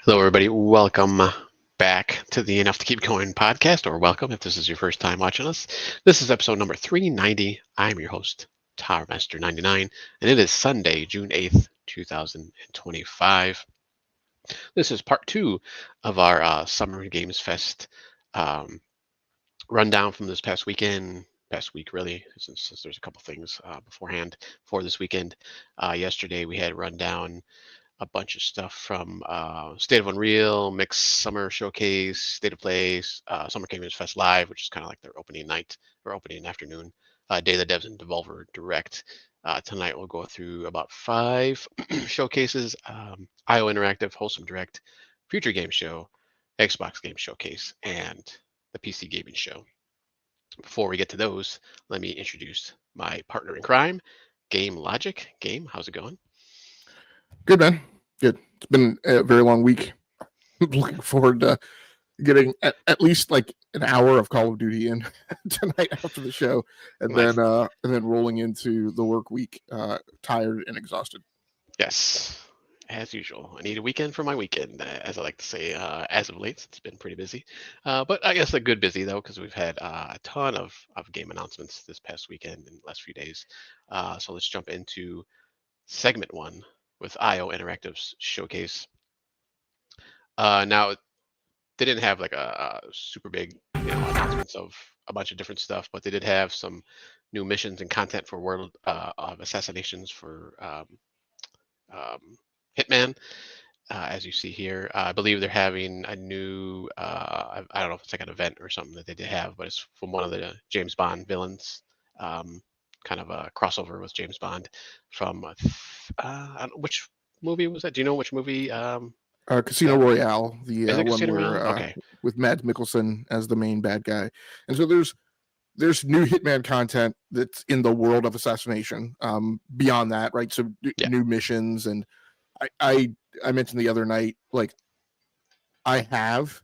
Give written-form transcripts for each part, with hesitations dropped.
Hello, everybody. Welcome back to the Enough to Keep Going podcast, or welcome if this is your first time watching us. This is episode number 390. I'm your host, TowerMaster99, and it is Sunday, June 8th, 2025. This is part two of our Summer Games Fest um, rundown from this past week, really, since there's a couple things beforehand for this weekend. Yesterday, we had rundown a bunch of stuff from State of Unreal, Mixed Summer Showcase, State of Play, Summer Games Fest Live, which is kind of like their opening night or opening afternoon, Day of the Devs and Devolver Direct. Tonight we'll go through about 5 showcases, IO Interactive, Wholesome Direct, Future Game Show, Xbox Game Showcase, and the PC Gaming Show. Before we get to those, let me introduce my partner in crime, Game Logic. Game, how's it going? Good, man. Good. It's been a very long week. Looking forward to getting at least like an hour of Call of Duty in tonight after the show, and Nice. then rolling into the work week, tired and exhausted. Yes, as usual. I need a weekend for my weekend, as I like to say. As of late, it's been pretty busy, but I guess a good busy though, because we've had a ton of game announcements this past weekend and last few days. So let's jump into segment 1 with IO Interactive's showcase. Now they didn't have like a super big announcements of a bunch of different stuff, but they did have some new missions and content for World of Assassinations for Hitman. As you see here, I believe they're having a new, I don't know if it's like an event or something that they did have, but it's from one of the James Bond villains, kind of a crossover with James Bond from, I don't know, which movie was that? Do you know which movie? Casino Royale, the Is it one Casino where Royale? Okay. with Mads Mikkelsen as the main bad guy, and so there's new Hitman content that's in the world of assassination. Beyond that, right? So new missions, and I mentioned the other night, like I have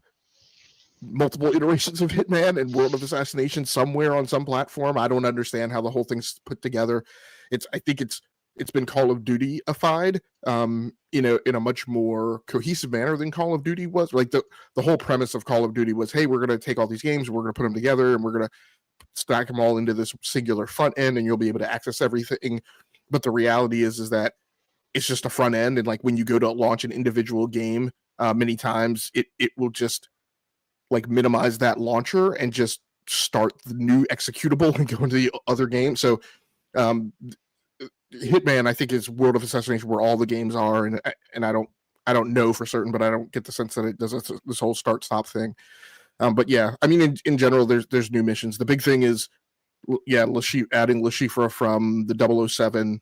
multiple iterations of Hitman and World of Assassination somewhere on some platform. I don't understand how the whole thing's put together. I think it's been Call of Duty-ified, in a much more cohesive manner than Call of Duty was. Like the whole premise of Call of Duty was, hey, we're going to take all these games, we're going to put them together, and we're going to stack them all into this singular front end, and you'll be able to access everything. But the reality is that it's just a front end, and like when you go to launch an individual game, many times it will just like minimize that launcher and just start the new executable and go into the other game. So Hitman, I think, is World of Assassination where all the games are, and I don't know for certain, but I don't get the sense that it does this whole start-stop thing. But yeah, I mean, in general, there's new missions. The big thing is, adding Le Chiffre from the 007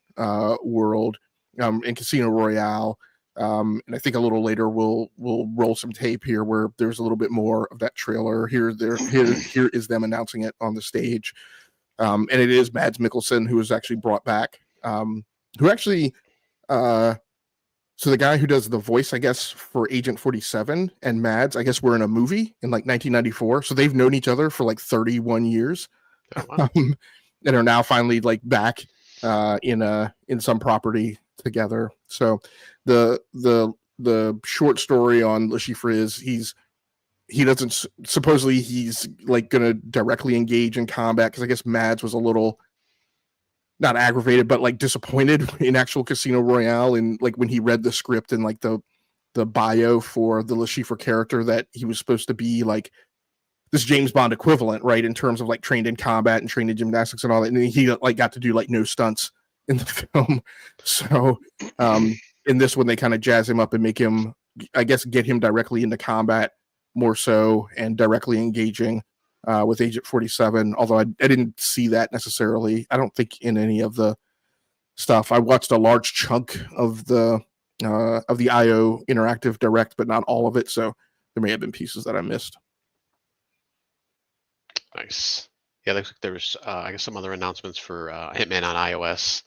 world, in Casino Royale. And I think a little later we'll roll some tape here where there's a little bit more of that trailer. Here is them announcing it on the stage, and it is Mads Mikkelsen who was actually brought back. Who actually, so the guy who does the voice, I guess, for Agent 47 and Mads, I guess, were in a movie in like 1994. So they've known each other for like 31 years, and are now finally like back in some property together. So the short story on Le Chiffre is he doesn't, supposedly he's like gonna directly engage in combat, because I guess Mads was a little not aggravated but like disappointed in actual Casino Royale, and like when he read the script and like the bio for the Le Chiffre character, that he was supposed to be like this James Bond equivalent, right, in terms of like trained in combat and trained in gymnastics and all that, and he like got to do like no stunts in the film. So in this one they kind of jazz him up and make him, I guess, get him directly into combat more so, and directly engaging with Agent 47, although I didn't see that necessarily. I don't think in any of the stuff. I watched a large chunk of the IO Interactive Direct, but not all of it, so there may have been pieces that I missed. Nice. Yeah, looks like there was, I guess, some other announcements for Hitman on iOS,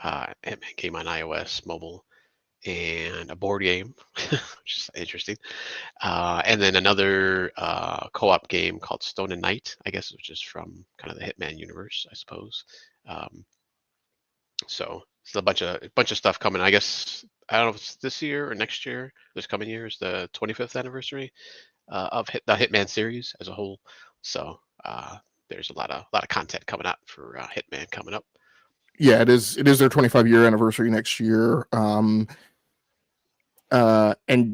Hitman game on iOS, mobile, and a board game, which is interesting. And then another co-op game called Stone and Night, I guess, which is from kind of the Hitman universe, I suppose. So a bunch of stuff coming. I guess I don't know if it's this year or next year. This coming year is the 25th anniversary of the Hitman series as a whole. So there's a lot of content coming out for Hitman coming up. Yeah, it is their 25-year anniversary next year. And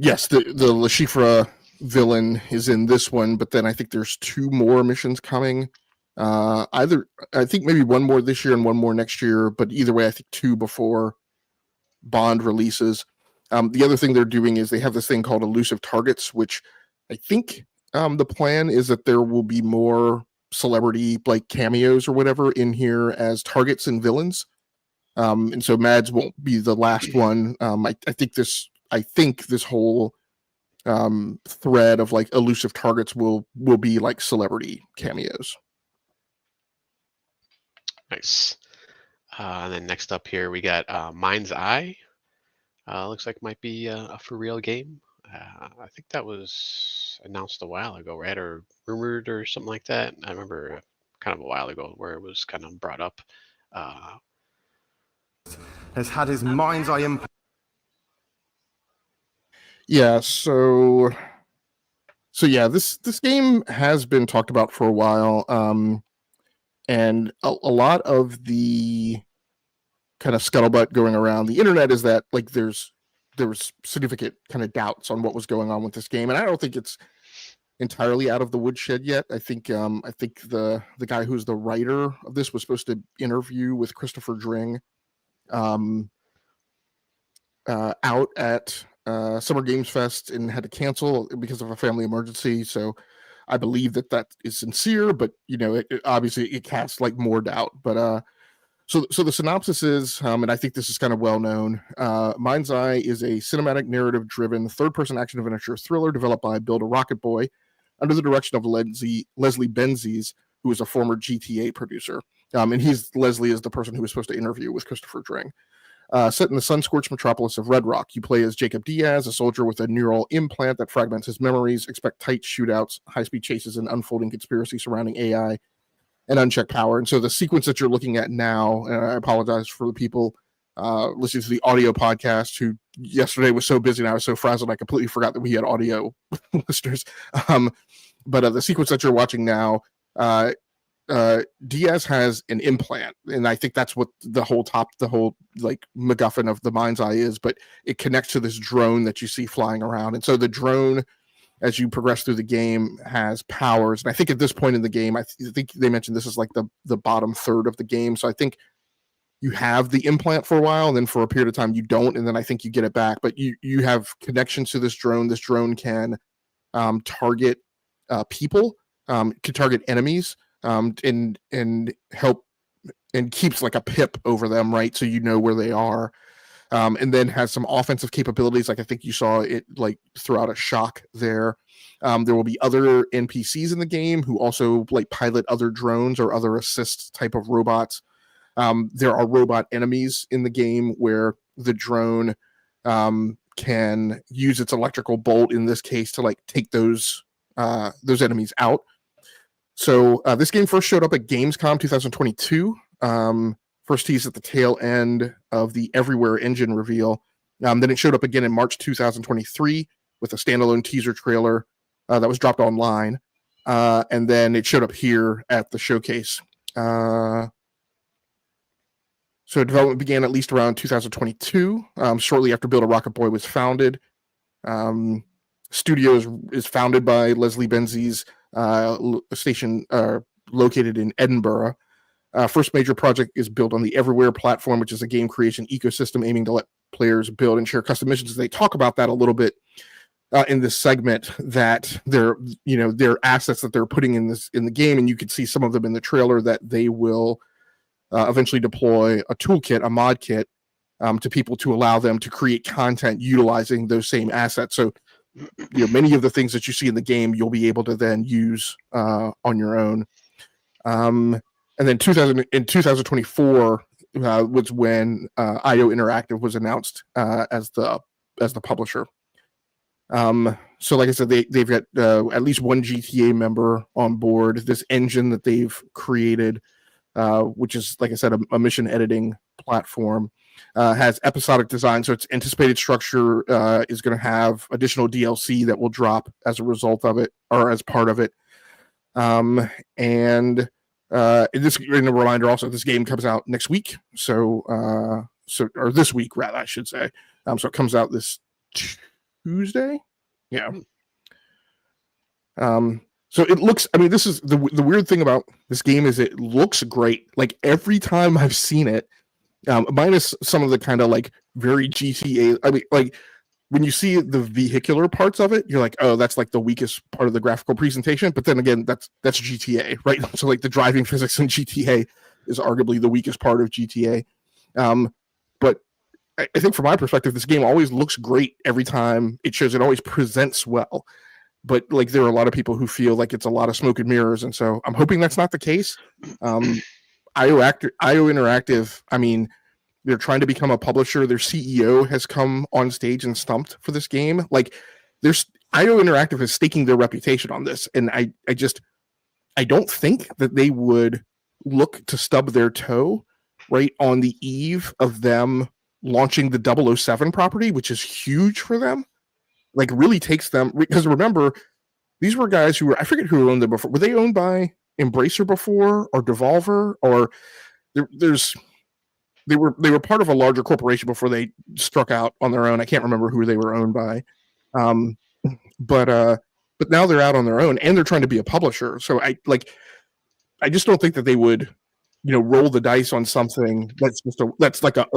yes, the La Chifra villain is in this one, but then I think there's 2 more missions coming. I think maybe 1 more this year and 1 more next year, but either way, I think 2 before Bond releases. The other thing they're doing is they have this thing called elusive targets, which I think the plan is that there will be more celebrity like cameos or whatever in here as targets and villains. And so Mads won't be the last one. I think this whole thread of like elusive targets will be like celebrity cameos. Nice. And then next up here we got Mind's Eye. Looks like might be a for real game. I think that was announced a while ago, right? Or rumored or something like that. I remember kind of a while ago where it was kind of brought up. Has had his mind's eye impact. Yeah, so yeah, this game has been talked about for a while, and a lot of the kind of scuttlebutt going around the internet is that like there was significant kind of doubts on what was going on with this game, and I don't think it's entirely out of the woodshed yet. I think the guy who's the writer of this was supposed to interview with Christopher Dring out at Summer Games Fest and had to cancel because of a family emergency. So I believe that is sincere, but obviously it casts like more doubt. But so the synopsis is, and I think this is kind of well known. Mind's Eye is a cinematic narrative-driven third-person action-adventure thriller developed by Build a Rocket Boy under the direction of Leslie Benzies, who is a former GTA producer. And Leslie is the person who was supposed to interview with Christopher Dring. Set in the sun-scorched metropolis of Red Rock, you play as Jacob Diaz, a soldier with a neural implant that fragments his memories. Expect tight shootouts, high-speed chases, and unfolding conspiracy surrounding AI and unchecked power. And so the sequence that you're looking at now, and I apologize for the people listening to the audio podcast who yesterday was so busy and I was so frazzled I completely forgot that we had audio listeners. But the sequence that you're watching now, Diaz has an implant, and I think that's what the whole like MacGuffin of the Mind's Eye is, but it connects to this drone that you see flying around. And so the drone, as you progress through the game, has powers. And I think at this point in the game, I think they mentioned this is like the bottom third of the game. So I think you have the implant for a while, and then for a period of time you don't, and then I think you get it back. But you have connections to this drone. This drone can target people, can target enemies, and help, and keeps like a pip over them, right? So you know where they are. And then has some offensive capabilities, like I think you saw it like throw out a shock there. There will be other NPCs in the game who also like pilot other drones or other assist type of robots. There are robot enemies in the game where the drone can use its electrical bolt, in this case, to like take those enemies out. So this game first showed up at Gamescom 2022. First teased at the tail end of the Everywhere engine reveal. Then it showed up again in March 2023 with a standalone teaser trailer that was dropped online. And then it showed up here at the showcase. So development began at least around 2022, shortly after Build a Rocket Boy was founded. Studio is founded by Leslie Benzies, station located in Edinburgh. First major project is built on the Everywhere platform, which is a game creation ecosystem aiming to let players build and share custom missions. They talk about that a little bit in this segment, that they're assets that they're putting in the game, and you can see some of them in the trailer, that they will eventually deploy a toolkit, a mod kit, to people to allow them to create content utilizing those same assets. So many of the things that you see in the game you'll be able to then use on your own. And then 2024 was when IO Interactive was announced as the publisher. So like I said, they've got at least one GTA member on board. This engine that they've created, which is, like I said, a mission editing platform. has episodic design, so its anticipated structure is going to have additional DLC that will drop as a result of it or as part of it. And this, in a reminder, also this game comes out next week, or this week rather, I should say. So it comes out this Tuesday. Yeah. So it looks, I mean, this is the weird thing about this game is it looks great. Like every time I've seen it, minus some of the kind of like very GTA, I mean, like when you see the vehicular parts of it, you're like, oh, that's like the weakest part of the graphical presentation. But then again, that's GTA, right? So like the driving physics in GTA is arguably the weakest part of GTA. But I think from my perspective, this game always looks great every time it shows. It always presents well. But like there are a lot of people who feel like it's a lot of smoke and mirrors, and so I'm hoping that's not the case. IO Interactive, I mean, they're trying to become a publisher. Their CEO has come on stage and stumped for this game. Like, there's IO Interactive is staking their reputation on this, and I don't think that they would look to stub their toe right on the eve of them launching the 007 property, which is huge for them. Like, really takes them, because remember, these were guys who were, I forget who owned them before. Were they owned by Embracer before, or Devolver, or they were part of a larger corporation before they struck out on their own. I can't remember who they were owned by. But now they're out on their own and they're trying to be a publisher. So I just don't think that they would, roll the dice on something that's like a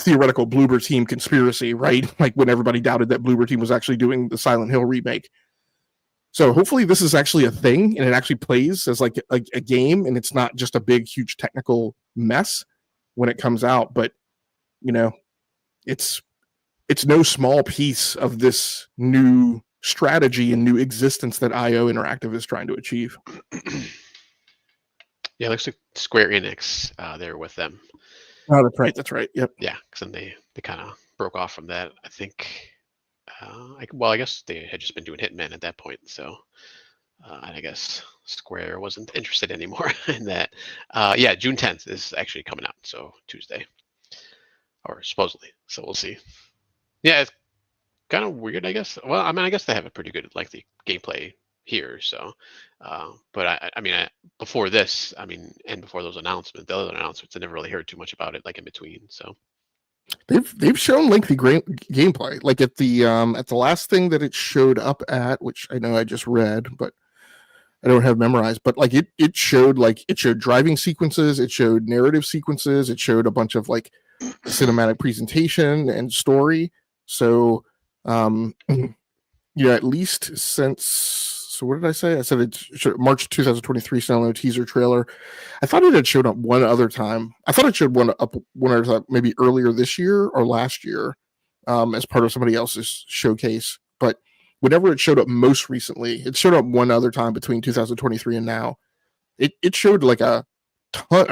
theoretical Bloober Team conspiracy, right? Like when everybody doubted that Bloober Team was actually doing the Silent Hill remake. So hopefully this is actually a thing and it actually plays as like a game and it's not just a big, huge technical mess when it comes out. But, it's no small piece of this new strategy and new existence that IO Interactive is trying to achieve. Yeah, it looks like Square Enix there with them. Oh, that's right. Yep. Yeah, because then they kind of broke off from that. I think, I guess they had just been doing Hitman at that point. So, and I guess Square wasn't interested anymore in that. Yeah, June 10th is actually coming out. So Tuesday, or supposedly. So we'll see. Yeah, it's kind of weird, I guess. Well, I mean, I guess they have a pretty good, like, the gameplay here. So, but I mean, before this, I mean, and before those announcements, the other announcements, I never really heard too much about it, like in between. So they've shown lengthy gameplay, like at the last thing that it showed up at, which I know I just read, but I don't have memorized. But like it showed driving sequences, it showed narrative sequences, it showed a bunch of like cinematic presentation and story. So, at least since. So what did I say? I said it showed March 2023 standalone teaser trailer. I thought it had showed up one other time. I thought it showed one other time, maybe earlier this year or last year, as part of somebody else's showcase. But whenever it showed up most recently, it showed up one other time between 2023 and now. It showed like a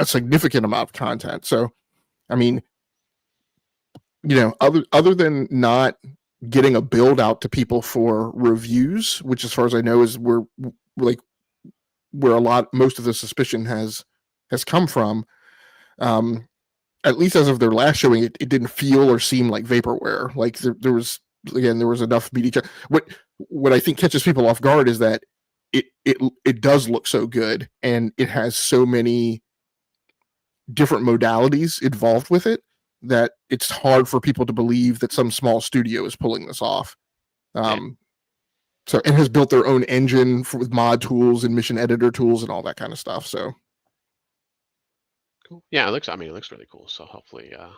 significant amount of content. So, I mean, other than not getting a build out to people for reviews, which as far as I know is where most of the suspicion has come from. At least as of their last showing, it didn't feel or seem like vaporware. Like there was enough media. What I think catches people off guard is that it does look so good and it has so many different modalities involved with it that it's hard for people to believe that some small studio is pulling this off. So, and has built their own engine with mod tools and mission editor tools and all that kind of stuff. So, cool. Yeah, it looks really cool. So hopefully, we'll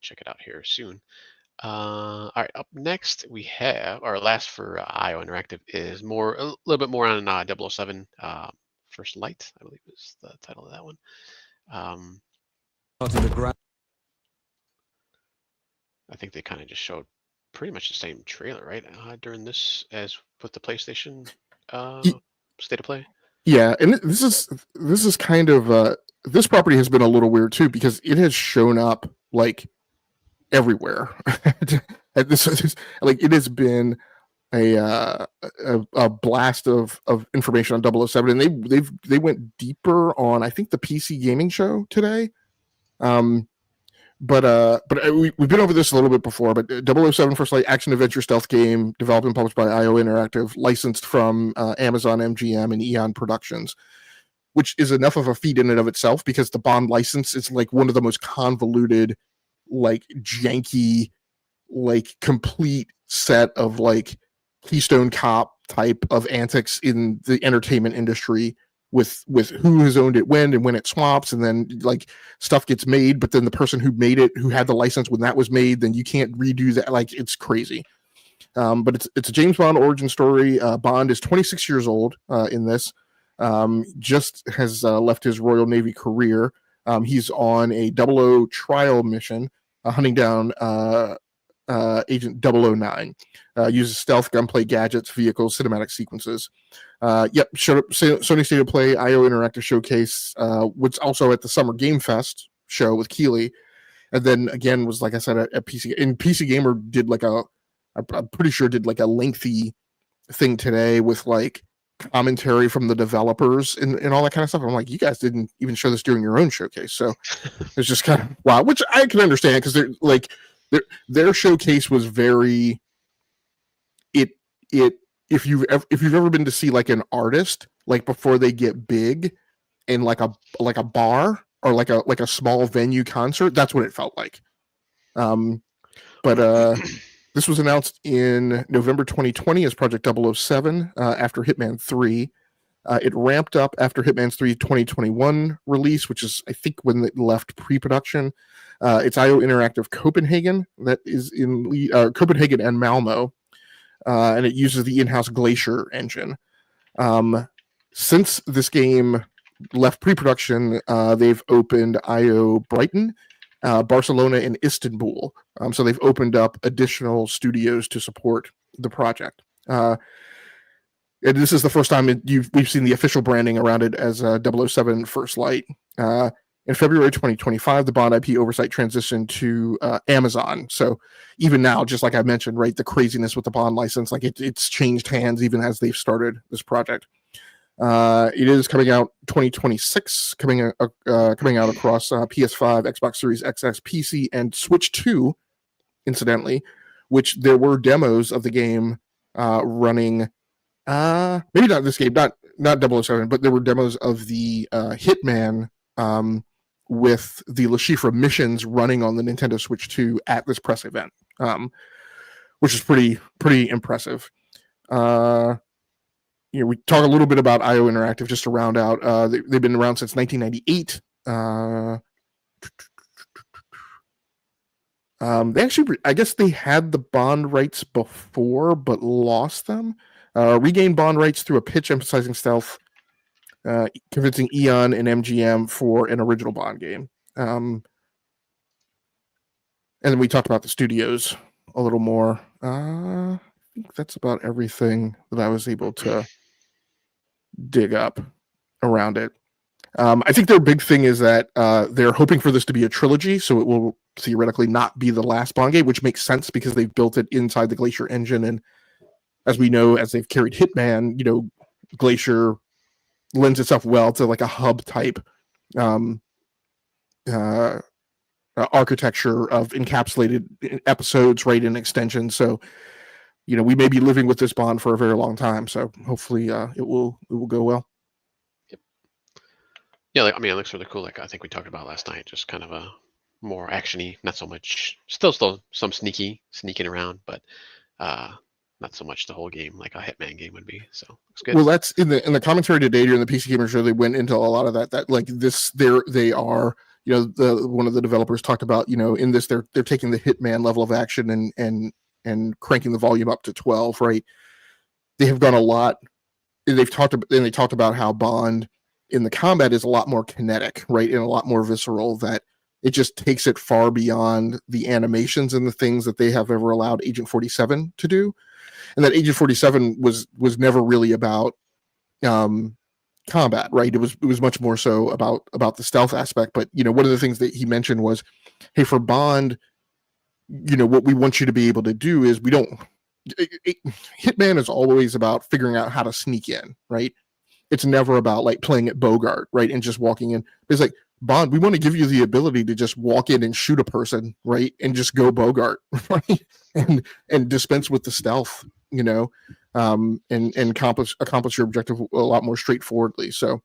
check it out here soon. All right, up next we have our last for IO Interactive is a little bit more on 007 First Light, I believe is the title of that one. I think they kind of just showed pretty much the same trailer, right? During this as with the PlayStation State of Play. Yeah, and this is kind of this property has been a little weird too because it has shown up like everywhere. Like it has been a blast of information on 007, and they went deeper on I think the PC gaming show today. we've been over this a little bit before, but 007 First Light action adventure stealth game developed and published by IO Interactive, licensed from Amazon MGM and Eon Productions, which is enough of a feat in and of itself because the Bond license is like one of the most convoluted, like janky, like complete set of like Keystone Cop type of antics in the entertainment industry with who has owned it when and when it swaps, and then like stuff gets made, but then the person who made it, who had the license when that was made, then you can't redo that. Like, it's crazy. But it's a James Bond origin story. Bond is 26 years old in this. Just has left his Royal Navy career. He's on a 00 trial mission, hunting down Agent 009. Uses stealth, gunplay, gadgets, vehicles, cinematic sequences. Showed up Sony State of Play, IO Interactive Showcase, which also at the Summer Game Fest show with Keeley. And then again was, like I said, at PC. And PC Gamer did like I'm pretty sure did like a lengthy thing today with like commentary from the developers and all that kind of stuff. I'm like, you guys didn't even show this during your own showcase. So it's just kind of wow, which I can understand because they're like their showcase was very if you've ever been to see like an artist like before they get big in like a bar or like a small venue concert, that's what it felt like. This was announced in November 2020 as Project 007 after Hitman 3. It ramped up after Hitman 3 2021 release, which is, I think, when it left pre-production. It's IO Interactive Copenhagen that is in Copenhagen and Malmo, and it uses the in-house Glacier engine. Since this game left pre-production, they've opened IO Brighton, Barcelona, and Istanbul. So they've opened up additional studios to support the project. And this is the first time we've seen the official branding around it as 007 First Light. In February 2025, the Bond IP oversight transitioned to Amazon. So even now, just like I mentioned, right, the craziness with the Bond license, like it's changed hands even as they've started this project. It is coming out 2026, coming out across PS5, Xbox Series XS, PC, and Switch 2, incidentally, which there were demos of the game running. Maybe not this game, not 007, but there were demos of the Hitman with the Le Chiffre missions running on the Nintendo Switch 2 at this press event, which is pretty impressive. We talk a little bit about IO Interactive just to round out. They've been around since 1998. They actually, I guess they had the Bond rights before, but lost them. Regained Bond rights through a pitch emphasizing stealth, convincing Eon and MGM for an original Bond game. And then we talked about the studios a little more. I think that's about everything that I was able to dig up around it. I think their big thing is that they're hoping for this to be a trilogy, so it will theoretically not be the last Bond game, which makes sense because they've built it inside the Glacier engine. And as we know, as they've carried Hitman, Glacier lends itself well to like a hub type architecture of encapsulated episodes, right, in extension. So, we may be living with this Bond for a very long time. So hopefully it will go well. Yep. Yeah, it looks really cool. Like I think we talked about last night, just kind of a more actiony, not so much, still some sneaking around, but not so much the whole game like a Hitman game would be. So it's good. Well, that's in the commentary today during the PC Gamer show. They went into a lot of that like this. They are, one of the developers talked about, in this they're taking the Hitman level of action and cranking the volume up to 12. Right? They have gone a lot. They talked about how Bond in the combat is a lot more kinetic, right, and a lot more visceral. That it just takes it far beyond the animations and the things that they have ever allowed Agent 47 to do. And that Agent 47 was never really about combat, right? It was much more so about the stealth aspect. But one of the things that he mentioned was, hey, for Bond, what we want you to be able to do is Hitman is always about figuring out how to sneak in, right? It's never about like playing at Bogart, right, and just walking in. It's like Bond, we want to give you the ability to just walk in and shoot a person, right, and just go Bogart, right, and dispense with the stealth, and accomplish your objective a lot more straightforwardly. So,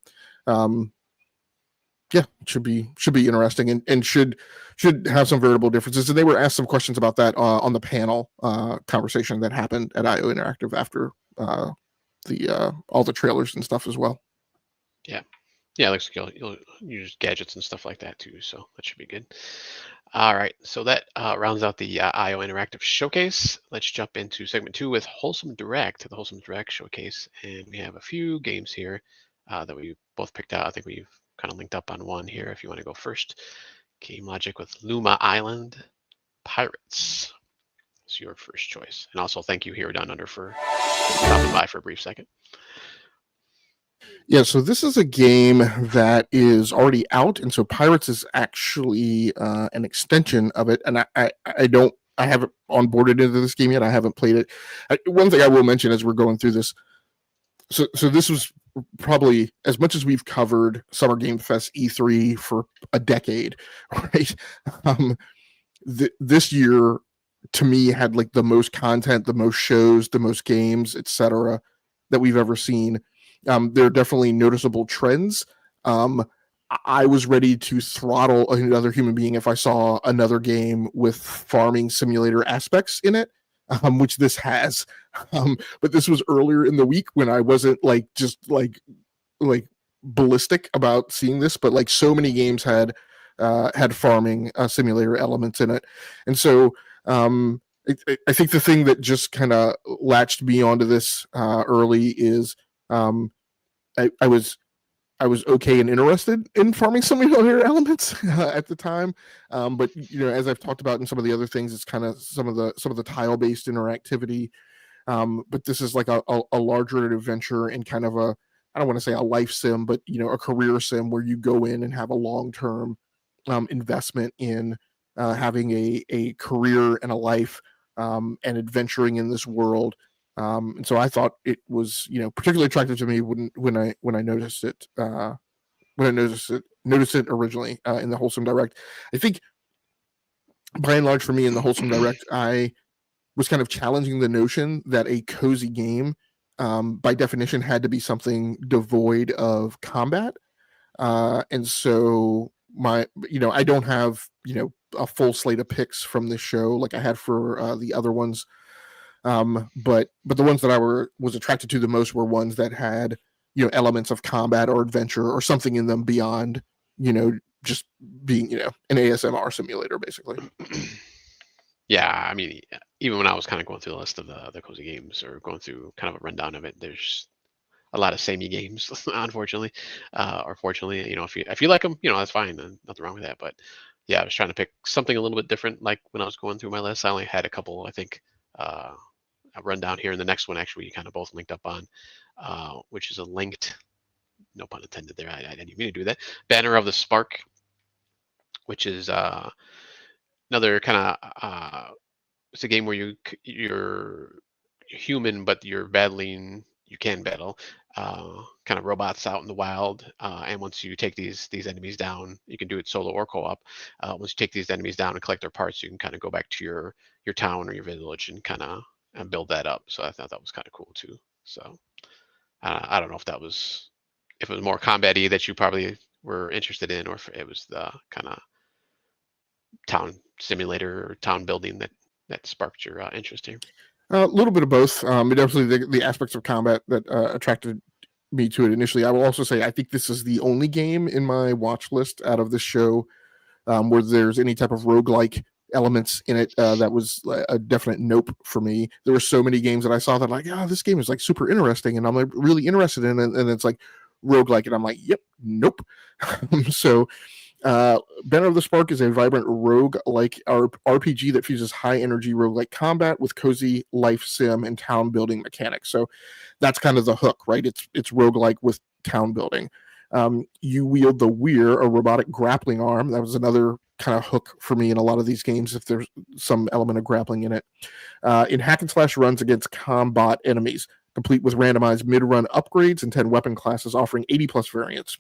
yeah, it should be interesting, and should have some veritable differences. And they were asked some questions about that on the panel conversation that happened at IO Interactive after all the trailers and stuff as well. Yeah, it looks like you'll use gadgets and stuff like that too, so that should be good. All right, so that rounds out the IO Interactive Showcase. Let's jump into segment 2 with Wholesome Direct, the Wholesome Direct Showcase, and we have a few games here that we both picked out. I think we've kind of linked up on one here. If you want to go first, Game Logic with Luma Island Pirates. It's your first choice, and also thank you here Down Under for stopping by for a brief second. Yeah, so this is a game that is already out, and so Pirates is actually an extension of it. And I haven't onboarded into this game yet. I haven't played it. One thing I will mention as we're going through this, so this was probably, as much as we've covered Summer Game Fest E3 for a decade, right? This year, to me, had like the most content, the most shows, the most games, etc., that we've ever seen. There are definitely noticeable trends. I was ready to throttle another human being if I saw another game with farming simulator aspects in it, which this has. But this was earlier in the week when I wasn't just ballistic about seeing this, but like so many games had farming simulator elements in it. And so I think the thing that just kind of latched me onto this early is I was okay and interested in farming simulator elements at the time, but as I've talked about in some of the other things, it's kind of some of the tile based interactivity. But this is like a larger adventure and kind of I don't want to say a life sim, but a career sim where you go in and have a long term investment in having a career and a life and adventuring in this world. And so I thought it was, particularly attractive to me when I noticed it originally in the Wholesome Direct. I think by and large for me in the Wholesome Direct, I was kind of challenging the notion that a cozy game, by definition, had to be something devoid of combat. And so I don't have, a full slate of picks from this show like I had for the other ones. But the ones that I was attracted to the most were ones that had, elements of combat or adventure or something in them beyond, just being, an ASMR simulator, basically. Yeah, I mean, even when I was kind of going through the list of the cozy games or going through kind of a rundown of it, there's a lot of samey games, unfortunately, or fortunately. If you like them, that's fine, and nothing wrong with that. But yeah, I was trying to pick something a little bit different. Like when I was going through my list, I only had a couple, I think. A rundown here, and the next one actually we kind of both linked up on, which is a linked, no pun intended there, I didn't even mean to do that, Banner of the Spark, which is another kind of, it's a game where you're human, but you can battle kind of robots out in the wild, and once you take these enemies down, you can do it solo or co-op. Once you take these enemies down and collect their parts, you can kind of go back to your town or your village and kind of build that up. So I thought that was kind of cool too. So I don't know if it was more combat-y that you probably were interested in, or if it was the kind of town simulator or town building that sparked your interest here. A little bit of both. Definitely the aspects of combat that attracted me to it initially. I will also say I think this is the only game in my watch list out of this show where there's any type of roguelike elements in it. That was a definite nope for me. There were so many games that I saw that like, this game is like super interesting, and I'm like really interested in it, and it's like roguelike, and I'm like, yep, nope. So Banner of the Spark is a vibrant rogue-like RPG that fuses high-energy roguelike combat with cozy life sim and town building mechanics. So that's kind of the hook, right? It's roguelike with town building. You wield the Weir, a robotic grappling arm. That was another kind of hook for me in a lot of these games if there's some element of grappling in it. In hack and slash runs against combat enemies, complete with randomized mid-run upgrades and 10 weapon classes offering 80 plus variants.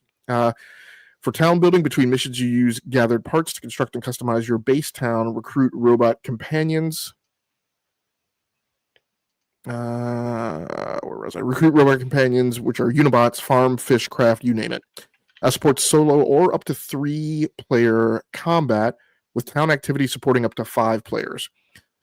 For town building, between missions, you use gathered parts to construct and customize your base town, recruit robot companions. Where was I? Recruit robot companions, which are Unibots, farm, fish, craft, you name it. Supports solo or up to 3-player combat, with town activity supporting up to 5 players.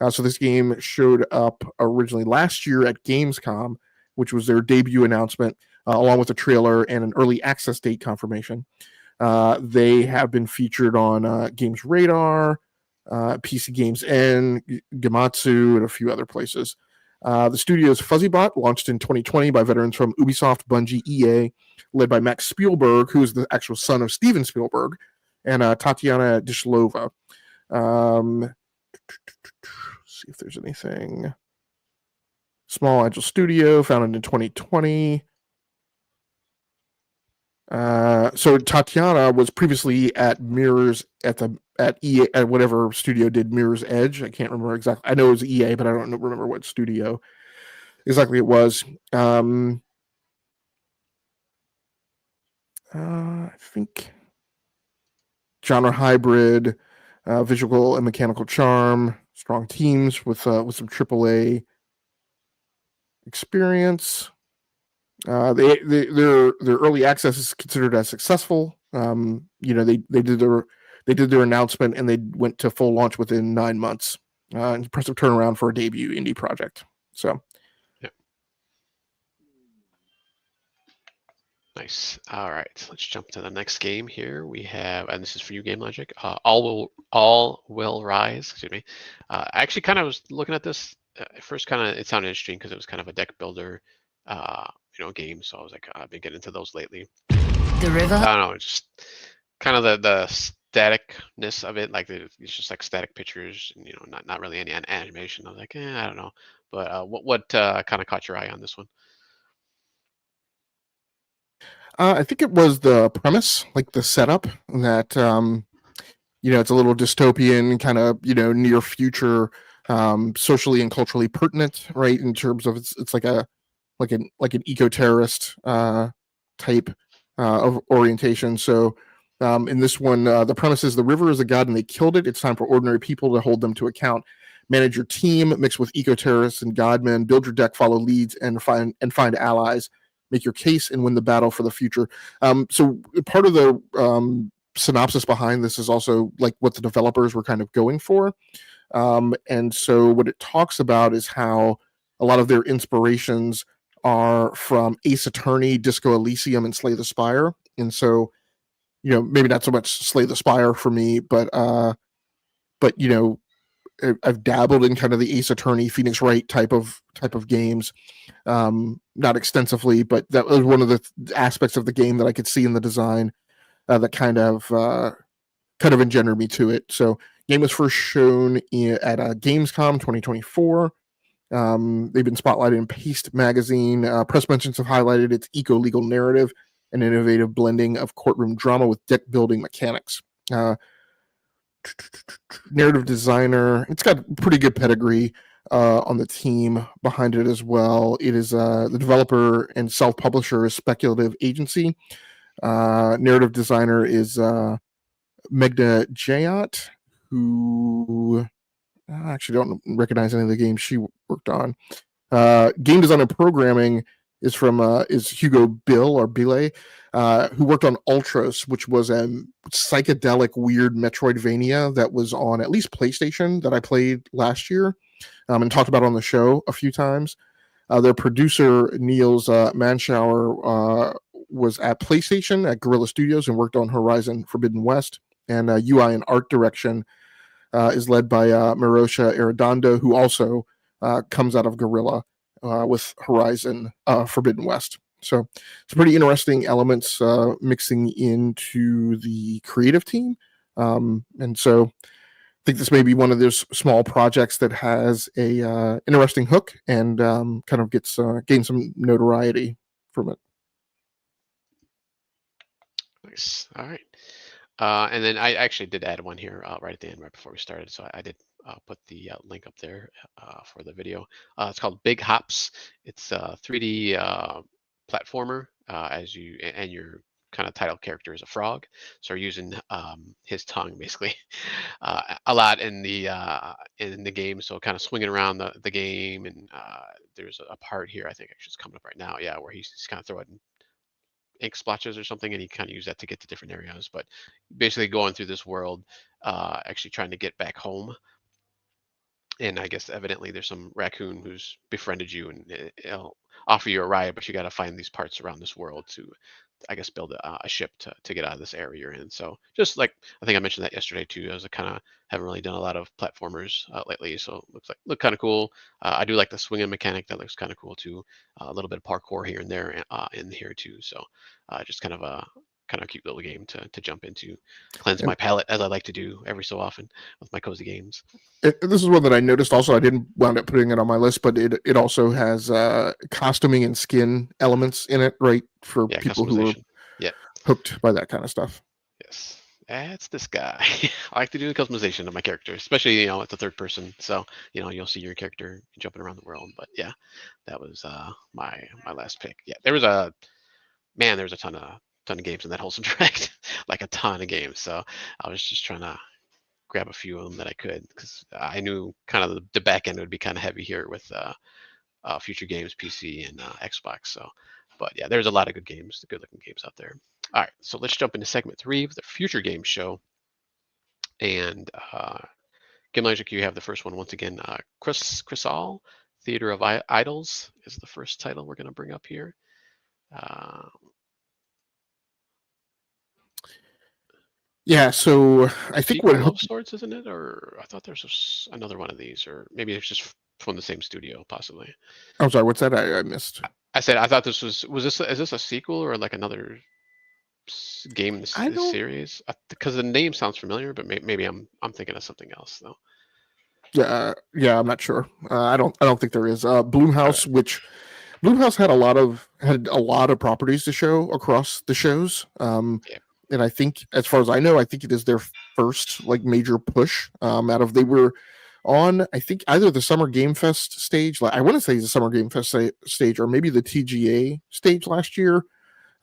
So this game showed up originally last year at Gamescom, which was their debut announcement, along with a trailer and an early access date confirmation. They have been featured on Games Radar, PC Games N, Gematsu, and a few other places. The studio's FuzzyBot, launched in 2020 by veterans from Ubisoft, Bungie, EA, led by Max Spielberg, who is the actual son of Steven Spielberg, and Tatiana Dishlova. See if there's anything. Small Agile Studio, founded in 2020. So Tatiana was previously at Mirror's at EA, at whatever studio did Mirror's Edge. I can't remember exactly. I know it was EA, but I don't remember what studio exactly it was. I think genre hybrid, visual and mechanical charm, strong teams with some AAA experience. Their early access is considered as successful. They did their announcement and they went to full launch within 9 months. Impressive turnaround for a debut indie project. So, yeah. Nice. All right, let's jump to the next game here. We have, and this is for you, Game Logic. All will rise. Excuse me. I actually kind of was looking at this at first. Kind of, it sounded interesting because it was kind of a deck builder, game. So I was like, I've been getting into those lately. The river. I don't know, just kind of the staticness of it. Like it's just like static pictures, and not really any animation. I was like, I don't know. But what kind of caught your eye on this one? I think it was the premise, like the setup, that it's a little dystopian, kind of near future, socially and culturally pertinent, right? In terms of it's like an eco-terrorist type of orientation. So in this one, the premise is the river is a god and they killed it. It's time for ordinary people to hold them to account. Manage your team, mix with eco-terrorists and godmen, build your deck, follow leads, and find allies. Make your case and win the battle for the future. So part of the synopsis behind this is also like what the developers were kind of going for. And so what it talks about is how a lot of their inspirations are from Ace Attorney, Disco Elysium, and Slay the Spire. And so, maybe not so much Slay the Spire for me, but I've dabbled in kind of the Ace Attorney, Phoenix Wright type of games, not extensively, but that was one of the aspects of the game that I could see in the design that kind of engendered me to it. So, game was first shown at Gamescom 2024. They've been spotlighted in Paste magazine. Press mentions have highlighted its eco-legal narrative and innovative blending of courtroom drama with deck building mechanics. Narrative designer, it's got pretty good pedigree on the team behind it as well. It is the developer and self-publisher is Speculative Agency. Narrative designer is Meghna Jayat, who I actually don't recognize any of the games she worked on. Game design and programming is from is Hugo Bill or Bile, who worked on Ultros, which was a psychedelic, weird Metroidvania that was on at least PlayStation that I played last year and talked about on the show a few times. Their producer, Niels Manschauer, was at PlayStation at Guerrilla Studios and worked on Horizon Forbidden West. And UI and art direction is led by Marosha Arredondo, who also comes out of Guerrilla with Horizon Forbidden West. So it's pretty interesting elements mixing into the creative team. And so I think this may be one of those small projects that has a interesting hook and kind of gains some notoriety from it. Nice. All right. And then I actually did add one here right at the end, right before we started. So I did put the link up there for the video. It's called Big Hops. It's a 3D platformer and you're kind of title character is a frog, so we're using his tongue basically a lot in the game. So kind of swinging around the game, and there's a part here I think actually it's coming up right now, yeah, where he's kind of throwing ink splotches or something, and he kind of use that to get to different areas. But basically going through this world, actually trying to get back home. And I guess evidently there's some raccoon who's befriended you, and it'll offer you a ride, but you got to find these parts around this world to, I guess, build a ship to get out of this area you're in. So just like I think I mentioned that yesterday too. I was kind of haven't really done a lot of platformers lately, so it look kind of cool. I do like the swinging mechanic. That looks kind of cool too. A little bit of parkour here and there in here too. So just kind of a cute little game to jump into, cleanse my palate as I like to do every so often with my cozy games. This is one that I noticed also. I didn't wound up putting it on my list, but it also has costuming and skin elements in it, right? For people who are hooked by that kind of stuff. Yes, that's this guy. I like to do the customization of my character, especially at the third person. So you'll see your character jumping around the world. But yeah, that was my last pick. Yeah, there was a ton of games in that Wholesome Direct, like a ton of games. So I was just trying to grab a few of them that I could, because I knew kind of the back end would be kind of heavy here with future games, PC and Xbox. So, but yeah, there's a lot of good games, good looking games out there. All right, so let's jump into segment 3 of the Future Games Show. And Kim Logic, you have the first one once again. Chrysal, Theater of Idols is the first title we're going to bring up here. Yeah, so I think what Love Swords, isn't it? Or I thought there's another one of these, or maybe it's just from the same studio, possibly. I'm sorry, what's that? I missed. I said I thought this is this a sequel or like another game in this series? Because the name sounds familiar, but maybe I'm thinking of something else though. Yeah, I'm not sure. I don't think there is. Bloomhouse, which Bloomhouse had a lot of properties to show across the shows. And I think, as far as I know, I think it is their first like major push. They were on, I think, either the Summer Game Fest stage. Like I want to say the Summer Game Fest stage, or maybe the TGA stage last year.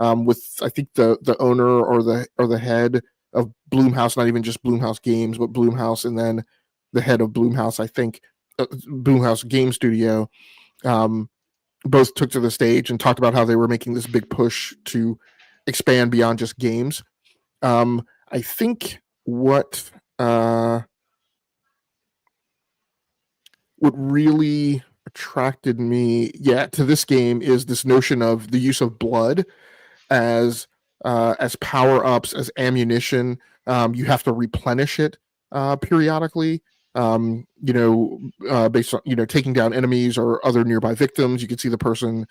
With I think the owner or the head of Bloomhouse, not even just Bloomhouse Games, but Bloomhouse, and then the head of Bloomhouse, I think, Bloomhouse Game Studio, both took to the stage and talked about how they were making this big push to expand beyond just games. I think what really attracted me, to this game is this notion of the use of blood as power ups, as ammunition. You have to replenish it periodically. Based on taking down enemies or other nearby victims. You can see the person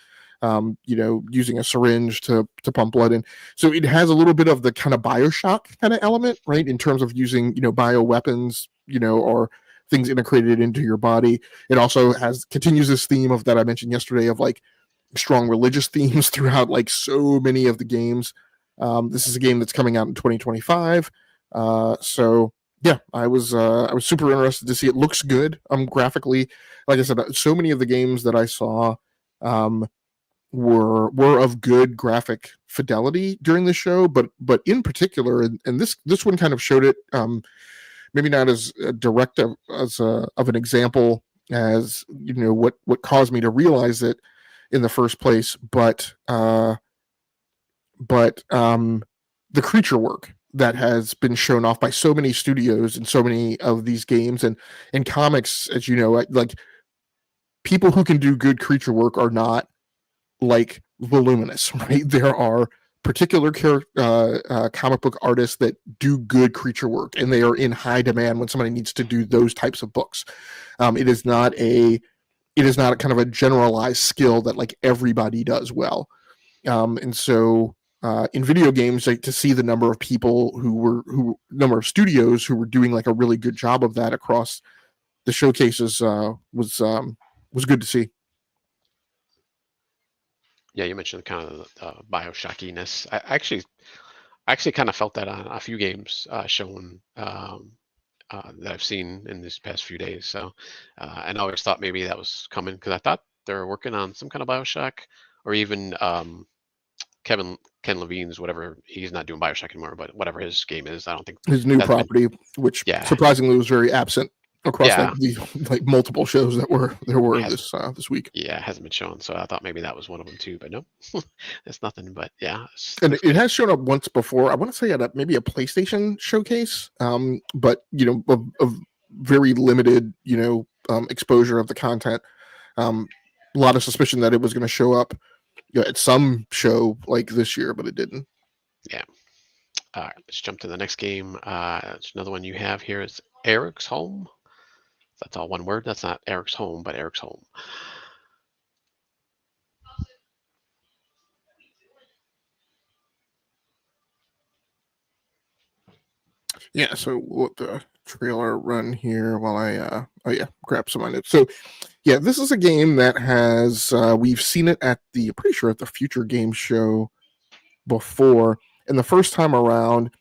using a syringe to pump blood in. So it has a little bit of the kind of Bioshock kind of element, right? In terms of using, bioweapons, or things integrated into your body. It also continues this theme of that I mentioned yesterday of like strong religious themes throughout like so many of the games. This is a game that's coming out in 2025. So yeah, I was super interested to see. It looks good. Graphically, like I said, so many of the games that I saw were of good graphic fidelity during the show, but in particular, and this one kind of showed it. Maybe not as direct of an example as what caused me to realize it in the first place, but the creature work that has been shown off by so many studios and so many of these games and comics, as you know, like people who can do good creature work are not like voluminous, right? There are particular comic book artists that do good creature work, and they are in high demand when somebody needs to do those types of books. It is not a kind of a generalized skill that like everybody does well. And so in video games, like to see the number of people number of studios who were doing like a really good job of that across the showcases was good to see. Yeah, you mentioned kind of the Bioshockiness. I actually kind of felt that on a few games shown that I've seen in these past few days. So I always thought maybe that was coming because I thought they were working on some kind of Bioshock or even kind Ken Levine's whatever, he's not doing Bioshock anymore, but whatever his game is, I don't think His new that's been. property, which Yeah, surprisingly was very absent across yeah, like multiple shows that there were has this week. yeah, hasn't been shown. So I thought maybe that was one of them too, but no, it's nothing. But yeah, And looks it good. has shown up once before. I want to say at maybe a PlayStation showcase, but of very limited exposure of the content. A lot of suspicion that it was going to show up at some show like this year, but it didn't. Yeah. All right, let's jump to the next game. It's another one you have here is Eric's Home. That's all one word. That's not Eric's Home, but Eric's Home. Yeah, so we'll let the trailer run here while I grab some of it. So yeah, this is a game that has we've seen it at pretty sure at the Future Game Show before, and the first time around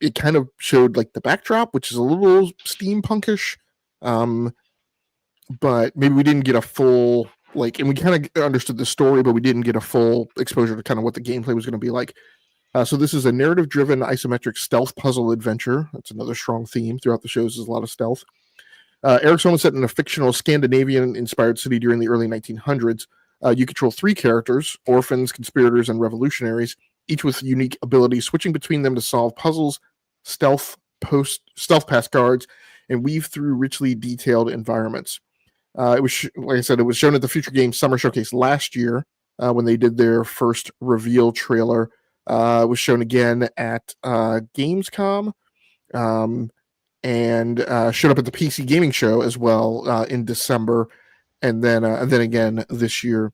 it kind of showed like the backdrop, which is a little steampunkish, but maybe we didn't get a full and we kind of understood the story, but we didn't get a full exposure to kind of what the gameplay was going to be like. So this is a narrative-driven isometric stealth puzzle adventure. That's another strong theme throughout the shows, is a lot of stealth. Eric's Home is set in a fictional Scandinavian-inspired city during the early 1900s. You control 3 characters: orphans, conspirators, and revolutionaries, each with unique abilities, switching between them to solve puzzles, stealth pass guards, and weave through richly detailed environments. It was, like I said, it was shown at the Future Games Summer Showcase last year when they did their first reveal trailer. It was shown again at Gamescom, and showed up at the PC Gaming Show as well in December, and then again this year.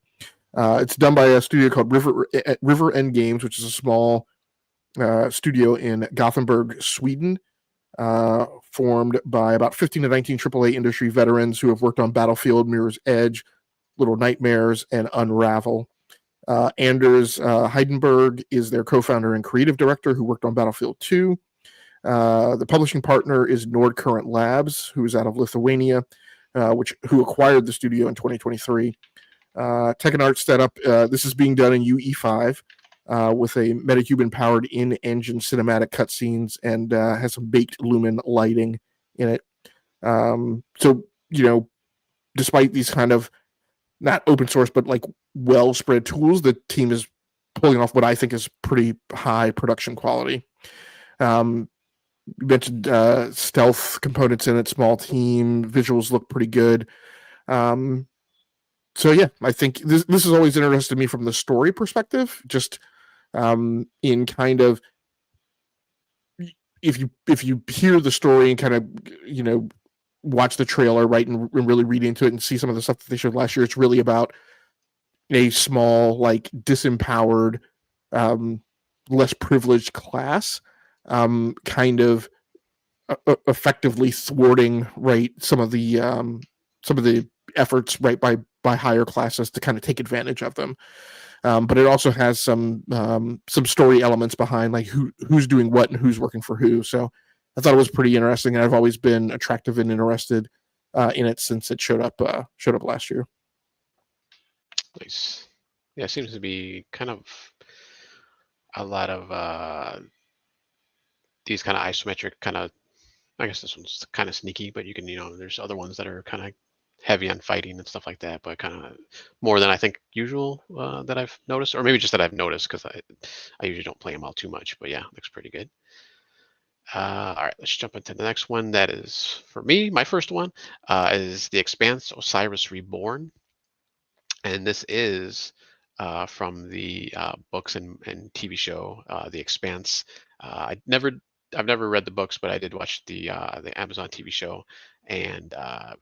It's done by a studio called River End Games, which is a small studio in Gothenburg, Sweden, formed by about 15 to 19 AAA industry veterans who have worked on Battlefield, Mirror's Edge, Little Nightmares, and Unravel. Anders Heidenberg is their co-founder and creative director, who worked on Battlefield 2. The publishing partner is Nordcurrent Labs, who is out of Lithuania, who acquired the studio in 2023. Tech and Art setup. This is being done in UE5 with a MetaHuman-powered in-engine cinematic cutscenes, and has some baked lumen lighting in it. So, despite these kind of not open source, but like well spread tools, the team is pulling off what I think is pretty high production quality. You mentioned stealth components in it, small team, visuals look pretty good. So yeah, I think this has always interested me from the story perspective, just in kind of if you hear the story and kind of watch the trailer, right, and really read into it and see some of the stuff that they showed last year, it's really about a small, like, disempowered, less privileged class, kind of effectively thwarting, right, some of the efforts, right, by higher classes to kind of take advantage of them. But it also has some story elements behind, like who's doing what and who's working for who. So I thought it was pretty interesting, and I've always been attractive and interested in it since it showed up last year. Nice. Yeah, it seems to be kind of a lot of these kind of isometric kind of. I guess this one's kind of sneaky, but you can, there's other ones that are kind of heavy on fighting and stuff like that, but kind of more than I think usual that I've noticed, or maybe just that I've noticed because I usually don't play them all too much. But yeah, looks pretty good. All right, let's jump into the next one. That is, for me, my first one is The Expanse: Osiris Reborn. And this is from the books and TV show, The Expanse. I've never read the books, but I did watch the Amazon TV show, and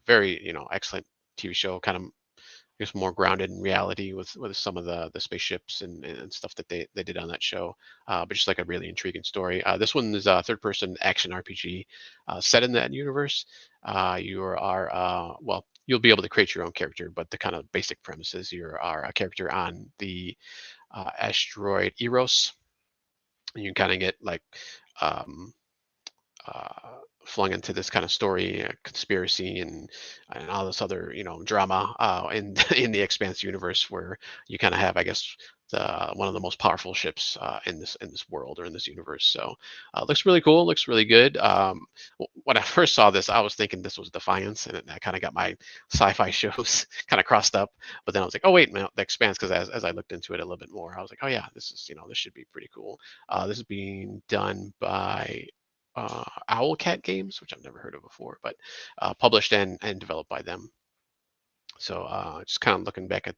very excellent TV show. Kind of, I guess, more grounded in reality with some of the spaceships and stuff that they did on that show. But just like a really intriguing story. This one is a third person action RPG set in that universe. You are well, you'll be able to create your own character, but the kind of basic premises, you are a character on the asteroid Eros. And you kind of get like um, flung into this kind of story, conspiracy, and all this other drama in in the Expanse universe, where you kind of have, I guess, one of the most powerful ships in this world or in this universe. So looks really cool. Looks really good. When I first saw this, I was thinking this was Defiance, and I kind of got my sci-fi shows kind of crossed up. But then I was like, oh wait, man, that expands, because as I looked into it a little bit more, I was like, oh yeah, this is this should be pretty cool. This is being done by Owlcat Games, which I've never heard of before, but published and developed by them. So just kind of looking back at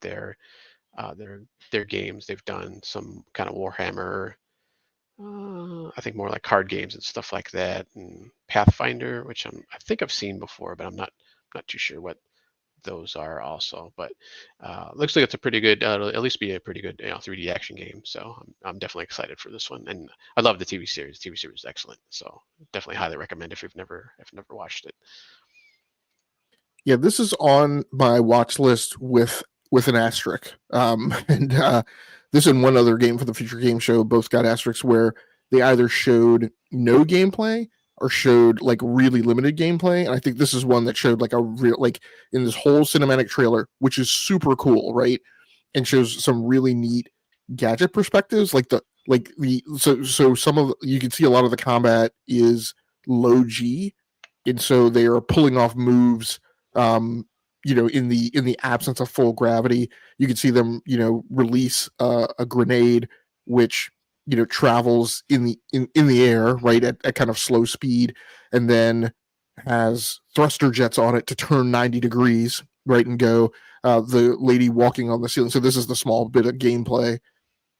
uh, their their games. They've done some kind of Warhammer, I think more like card games and stuff like that, and Pathfinder, which I think I've seen before, but I'm not too sure what those are also. But looks like it's a pretty good, at least be a pretty good 3D action game. So I'm definitely excited for this one, and I love the TV series. The TV series is excellent, so definitely highly recommend if you've never watched it. Yeah, this is on my watch list with an asterisk. And this and one other game for the Future Game Show both got asterisks where they either showed no gameplay or showed like really limited gameplay. And I think this is one that showed like a real, like in this whole cinematic trailer, which is super cool, right? And shows some really neat gadget perspectives, like so some of you can see a lot of the combat is low G, and so they are pulling off moves in the absence of full gravity. You can see them release a grenade which travels in the air, right, at kind of slow speed, and then has thruster jets on it to turn 90 degrees, right, and go. The lady walking on the ceiling. So this is the small bit of gameplay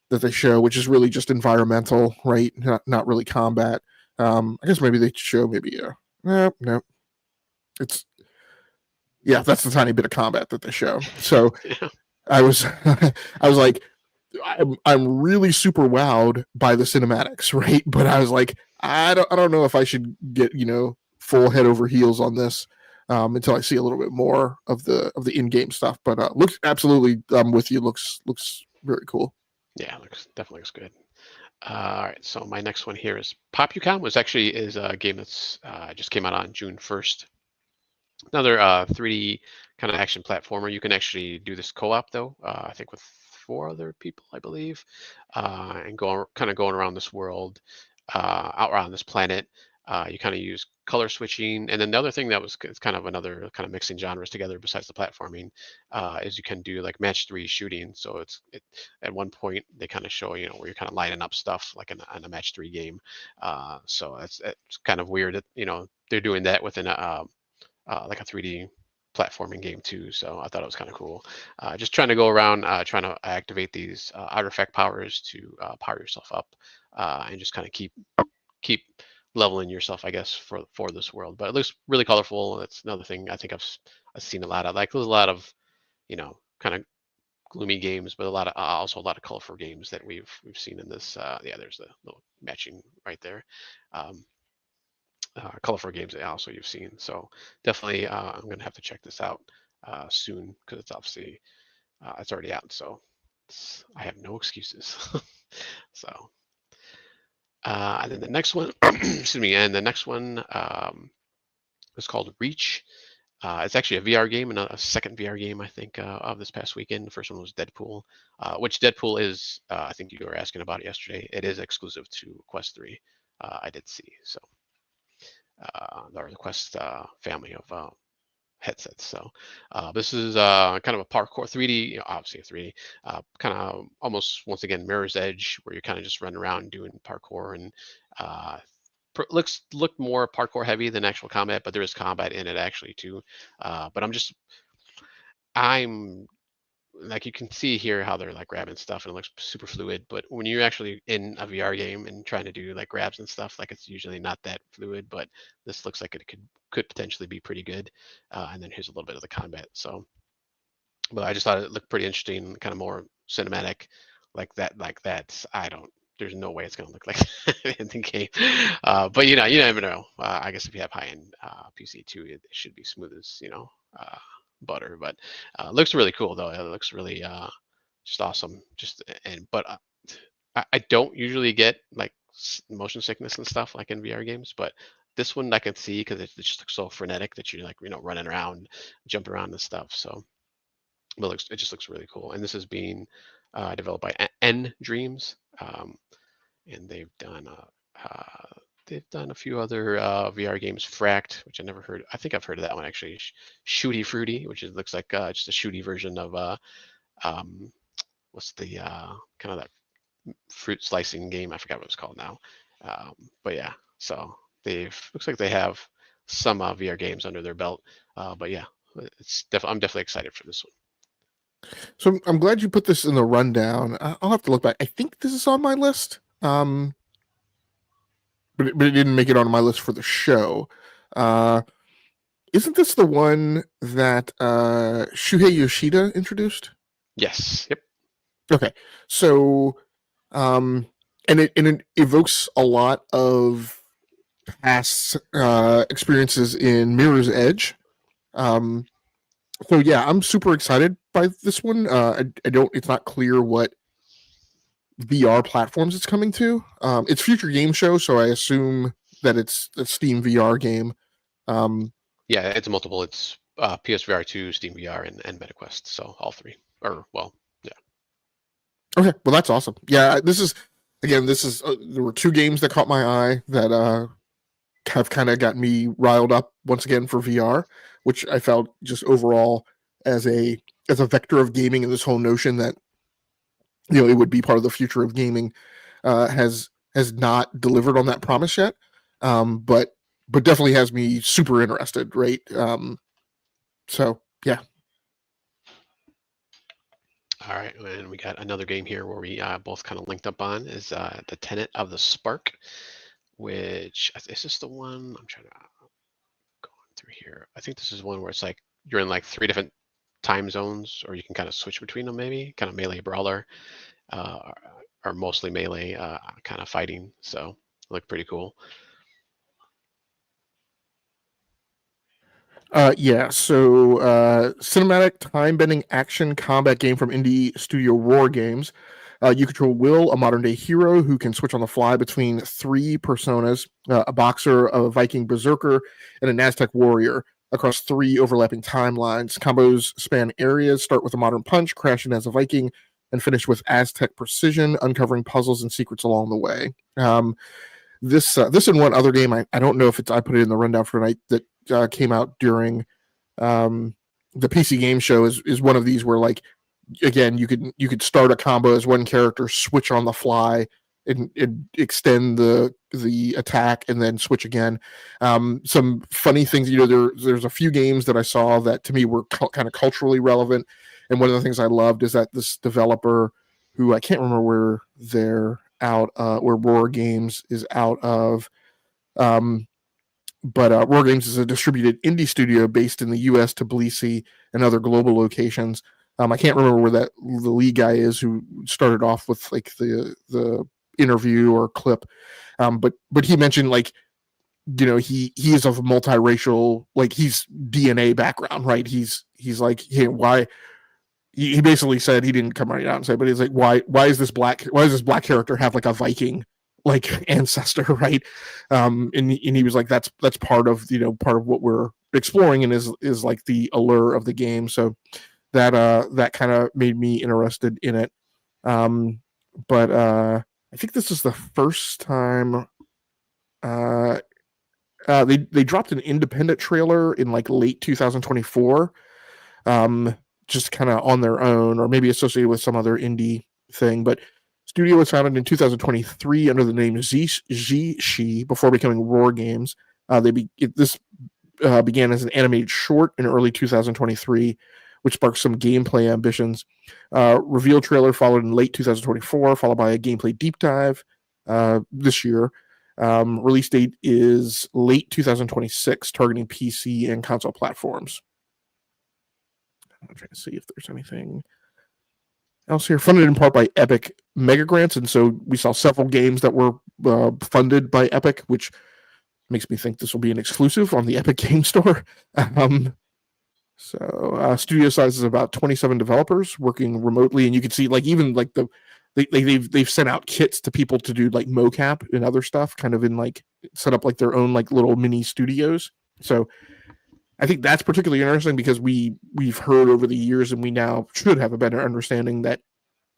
that they show, which is really just environmental, right? Not really combat. I guess maybe they show no. It's that's the tiny bit of combat that they show. So Yeah. I was I was like, I'm really super wowed by the cinematics, right? But I was like, I don't know if I should get full head over heels on this until I see a little bit more of the in-game stuff. But looks absolutely, I'm with you. Looks very cool. Yeah, definitely looks good. All right, so my next one here is Popucom, was actually is a game that's just came out on June 1st. Another 3D kind of action platformer. You can actually do this co-op though, I think with 4 other people, I believe, and going around this world, out around this planet. You kind of use color switching, and then the other thing that was it's kind of another kind of mixing genres together besides the platforming, is you can do like match 3 shooting. So at one point they kind of show where you're kind of lining up stuff like in a match 3 game. So it's kind of weird that they're doing that within like a 3D platforming game too. So I thought it was kind of cool. Just trying to go around, trying to activate these artifact powers to power yourself up, and just kind of keep leveling yourself, I guess, for this world. But it looks really colorful. That's another thing I think I've seen a lot of. Like there's a lot of kind of gloomy games, but also a lot of colorful games that we've seen in this. Yeah, there's the little matching right there. Um, Colorful games that also you've seen. So definitely, I'm gonna have to check this out soon, because it's obviously it's already out. So I have no excuses. So and then the next one, excuse me, and the next one is called Reach. It's actually a VR game and a second VR game, I think, of this past weekend. The first one was Deadpool, which Deadpool is, I think you were asking about it yesterday. It is exclusive to Quest 3. I did see. So or the Quest family of headsets. So this is kind of a parkour 3D, obviously a 3D, kind of almost once again Mirror's Edge, where you're kind of just running around doing parkour, and uh, look more parkour heavy than actual combat, but there is combat in it actually too. But I'm like, you can see here how they're like grabbing stuff and it looks super fluid, but when you're actually in a VR game and trying to do like grabs and stuff, like it's usually not that fluid. But this looks like it could potentially be pretty good. And then here's a little bit of the combat. So, but I just thought it looked pretty interesting, kind of more cinematic, like that. I don't. There's no way it's going to look like that in the game. But you never know. I guess if you have high-end PC too, it should be smooth as butter. But looks really cool though. It looks really just awesome. But I don't usually get like motion sickness and stuff like in VR games, but this one I can see because it just looks so frenetic that you're like running around, jumping around and stuff. So, but it just looks really cool. And this is being developed by N Dreams, and they've done a few other VR games. Fracked, which I never heard. I think I've heard of that one actually. Shooty Fruity, which looks like just a shooty version of um, what's the kind of that fruit slicing game? I forgot what it's called now. But yeah, so looks like they have some VR games under their belt. But yeah, I'm definitely excited for this one. So I'm glad you put this in the rundown. I'll have to look back. I think this is on my list, but it didn't make it on my list for the show. Isn't this the one that Shuhei Yoshida introduced? Yes. Yep. Okay, so and it evokes a lot of past experiences in Mirror's Edge. So yeah, I'm super excited by this one. It's not clear what VR platforms it's coming to. It's Future Game Show, so I assume that it's a Steam VR game. Yeah, it's multiple. It's PSVR 2, Steam VR, and MetaQuest. So all three. Or well, yeah. Okay, well that's awesome. Yeah, this is there were two games that caught my eye that have kind of got me riled up once again for VR, which I felt just overall as a vector of gaming and this whole notion that it would be part of the future of gaming has not delivered on that promise yet, but definitely has me super interested, right? So yeah. All right, and we got another game here where we both kind of linked up on is the Tenet of the Spark, which is this the one I'm trying to go through here. I think this is one where it's like you're in like 3 different time zones, or you can kind of switch between them, maybe kind of melee brawler, or mostly melee kind of fighting. So look pretty cool. So cinematic time-bending action combat game from indie studio Roar Games. You control Will, a modern-day hero who can switch on the fly between 3 personas, a boxer, a Viking berserker, and an Aztec warrior across 3 overlapping timelines. Combos span areas, start with a modern punch, crashing as a Viking, and finish with Aztec precision, uncovering puzzles and secrets along the way. This and one other game, I don't know if I put it in the rundown for tonight, that came out during the PC game show is one of these where, like, again, you could start a combo as one character, switch on the fly, and extend the attack, and then switch again. Some funny things, there's a few games that I saw that to me were kind of culturally relevant, and one of the things I loved is that this developer, who I can't remember where they're out, where Roar Games is out of. But Roar Games is a distributed indie studio based in the U.S., Tbilisi, and other global locations. I can't remember where the lead guy is who started off with like the interview or clip, but he mentioned, like, he is of a multiracial, like, he's DNA background, right? He's like, hey, why? He basically said, he didn't come right out and say, but he's like, why does this black character have like a Viking like ancestor, right? And he was like, that's part of what we're exploring, and is like the allure of the game. So that kind of made me interested in it. But I think this is the first time they dropped an independent trailer in like late 2024, just kind of on their own, or maybe associated with some other indie thing. But studio was founded in 2023 under the name Zhishi before becoming Roar Games. This began as an animated short in early 2023, which sparked some gameplay ambitions. Reveal trailer followed in late 2024, followed by a gameplay deep dive this year. Release date is late 2026, targeting PC and console platforms. I'm trying to see if there's anything else here. Funded in part by Epic Mega Grants, and so we saw several games that were funded by Epic, which makes me think this will be an exclusive on the Epic Game Store. Studio size is about 27 developers working remotely, and you can see, like, even like they've sent out kits to people to do like mocap and other stuff, kind of in like set up like their own like little mini studios. So I think that's particularly interesting because we've heard over the years, and we now should have a better understanding that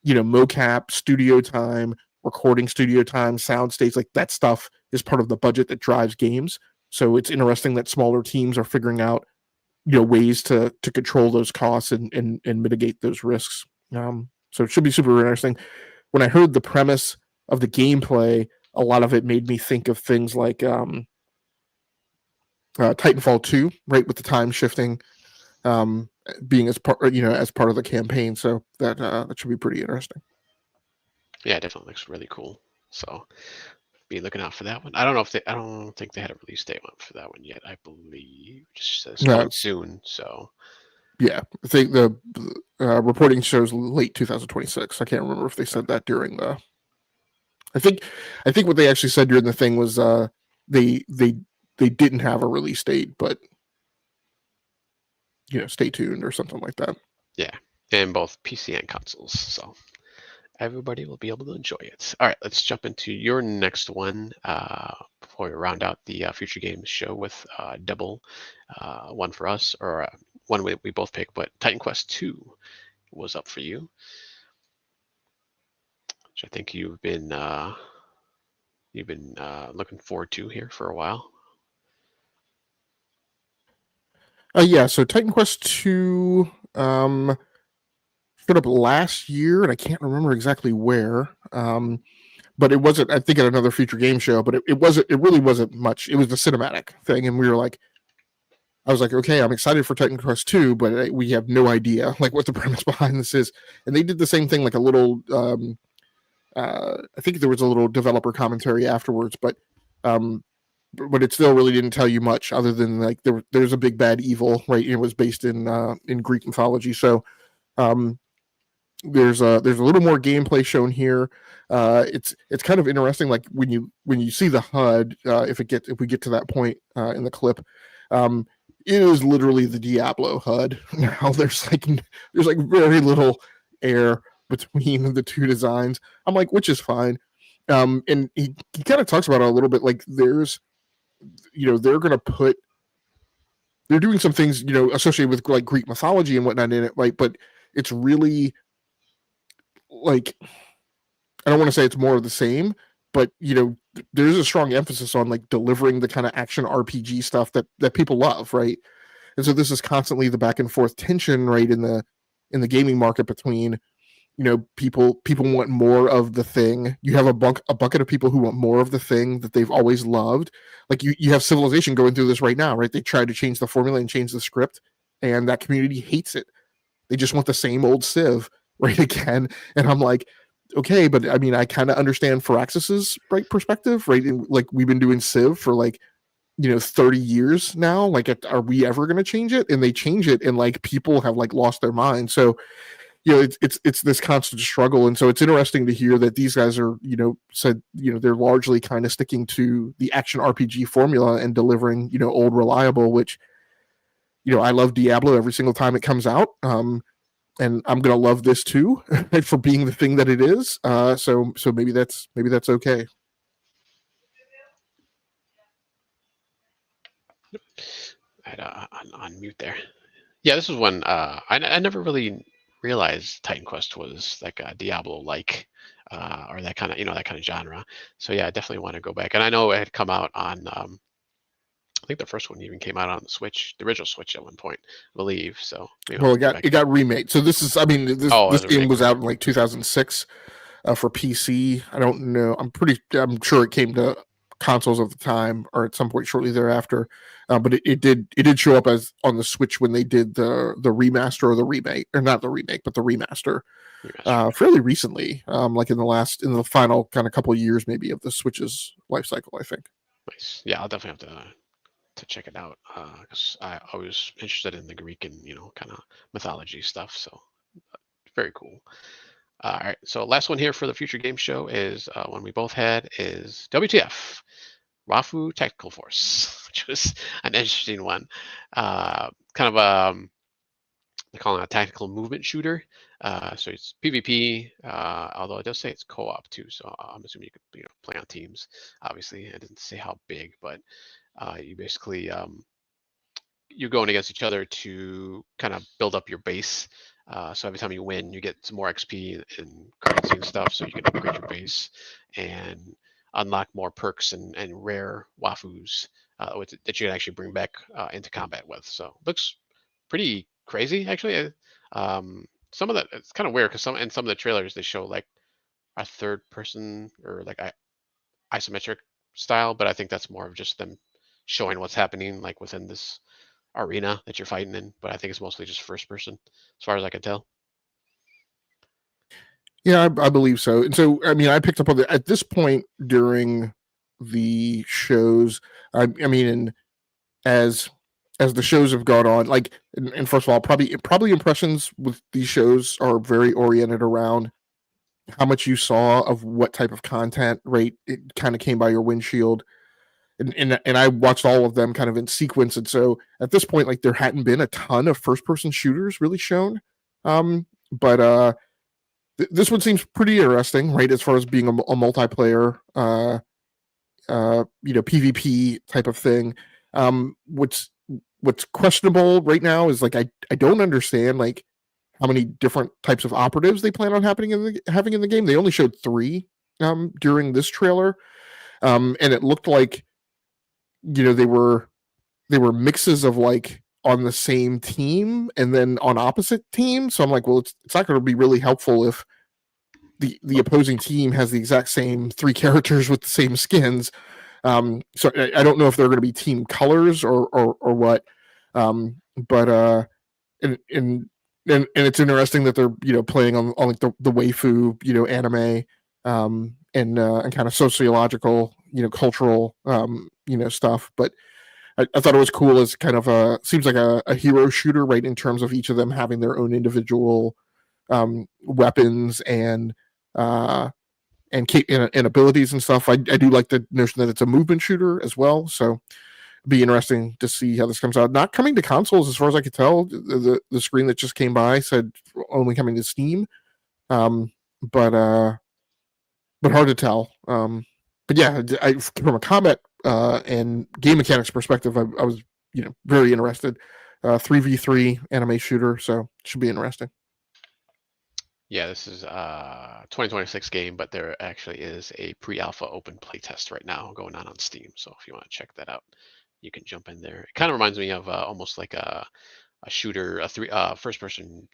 mocap, studio time, recording studio time, sound states, like that stuff is part of the budget that drives games. So it's interesting that smaller teams are figuring out ways to control those costs and mitigate those risks. So it should be super interesting. When I heard the premise of the gameplay, a lot of it made me think of things like Titanfall 2, right, with the time shifting being as part of the campaign. So that should be pretty interesting. Yeah, it definitely looks really cool. So be looking out for that one. I don't think they had a release date for that one yet. I believe it just says coming soon. So yeah, I think the reporting shows late 2026. I can't remember if they said that during the. I think what they actually said during the thing was they didn't have a release date, but stay tuned or something like that. Yeah, and both PC and consoles. So everybody will be able to enjoy it. All right, let's jump into your next one before we round out the Future Games show with double one for us, or one we both picked, but Titan Quest 2 was up for you, which I think you've been looking forward to here for a while. Yeah, so Titan Quest 2 showed up last year, and I can't remember exactly where. But it wasn't, I think, at another Future Game show, but it really wasn't much. It was the cinematic thing, and I was like, okay, I'm excited for Titan Quest 2, but we have no idea like what the premise behind this is. And they did the same thing, like a little I think there was a little developer commentary afterwards, but it still really didn't tell you much other than like there's a big bad evil, right? It was based in Greek mythology, so there's a little more gameplay shown here. It's kind of interesting, like when you see the HUD, if we get to that point in the clip, it is literally the Diablo HUD. Now there's very little air between the two designs. I'm like, which is fine. And he kind of talks about it a little bit, like there's, they're doing some things, associated with like Greek mythology and whatnot in it, like, but it's really like, I don't want to say it's more of the same, but there's a strong emphasis on like delivering the kind of action RPG stuff that people love, right? And so this is constantly the back and forth tension, right, in the gaming market between people want more of the thing. You have a bucket of people who want more of the thing that they've always loved. Like you have Civilization going through this right now, right? They tried to change the formula and change the script, and that community hates it. They just want the same old Civ right again. And I'm like, okay, but I mean, I kind of understand Firaxis's right perspective, right? And, like, we've been doing Civ for like 30 years now. Like, are we ever going to change it? And they change it, and like people have like lost their mind. So it's this constant struggle. And so it's interesting to hear that these guys are said they're largely kind of sticking to the action RPG formula and delivering old reliable, which I love Diablo every single time it comes out. And I'm gonna love this too for being the thing that it is. So maybe that's okay. I had on mute there. Yeah, this was one I never really realized Titan Quest was like a Diablo-like or that kind of genre. So yeah, I definitely want to go back. And I know it had come out on I think the first one even came out on the Switch, the original Switch at one point, I believe. So well, it got remade. So this is, I mean, this game was out in like 2006 for PC. I don't know. I'm sure it came to consoles at the time or at some point shortly thereafter. But it did show up as on the Switch when they did the remaster or the remake, or not the remake, but the remaster. Fairly recently, like in the final kind of couple of years maybe of the Switch's life cycle, I think. Nice. Yeah, I'll definitely have to check it out because I was interested in the Greek and kind of mythology stuff. So very cool. All right, so last one here for the Future Game Show is one we both had is WTF, Rafu Tactical Force, which was an interesting one. Kind of they call it a tactical movement shooter. So it's PvP, although it does say it's co-op too. So I'm assuming you could play on teams. Obviously, I didn't say how big, but you basically you're going against each other to kind of build up your base So every time you win, you get some more XP and currency and stuff, so you can upgrade your base and unlock more perks and rare waifus that you can actually bring back into combat with. So looks pretty crazy, actually. Some of that it's kind of weird because some of the trailers they show like a third person or like isometric style, but I think that's more of just them showing what's happening like within this arena that you're fighting in. But I think it's mostly just first person, as far as I can tell. Yeah, I believe so. And so, I mean, I picked up on at this point during the shows. I mean, and as the shows have gone on, like, and first of all, probably impressions with these shows are very oriented around how much you saw of what type of content, right? It kind of came by your windshield, and I watched all of them kind of in sequence. And so at this point, like, there hadn't been a ton of first person shooters really shown, but this one seems pretty interesting, right? As far as being a multiplayer, PvP type of thing. What's questionable right now is like I don't understand like how many different types of operatives they plan on having in the game. They only showed 3 during this trailer, and it looked like they were mixes of like on the same team and then on opposite teams. So I'm like, well, it's not going to be really helpful if the opposing team has the exact same 3 characters with the same skins. So I don't know if they're going to be team colors or what. But and it's interesting that they're playing on like the waifu anime, and kind of sociological cultural stuff. But I thought it was cool as kind of seems like a hero shooter, right, in terms of each of them having their own individual weapons and abilities and stuff. I do like the notion that it's a movement shooter as well. So it'd be interesting to see how this comes out. Not coming to consoles, as far as I could tell. The screen that just came by said only coming to Steam, but hard to tell. But yeah, from a combat and game mechanics perspective, I was very interested. 3v3 anime shooter, so should be interesting. Yeah, this is 2026 game, but there actually is a pre-alpha open playtest right now going on Steam. So if you want to check that out, you can jump in there. It kind of reminds me of almost like a shooter, first-person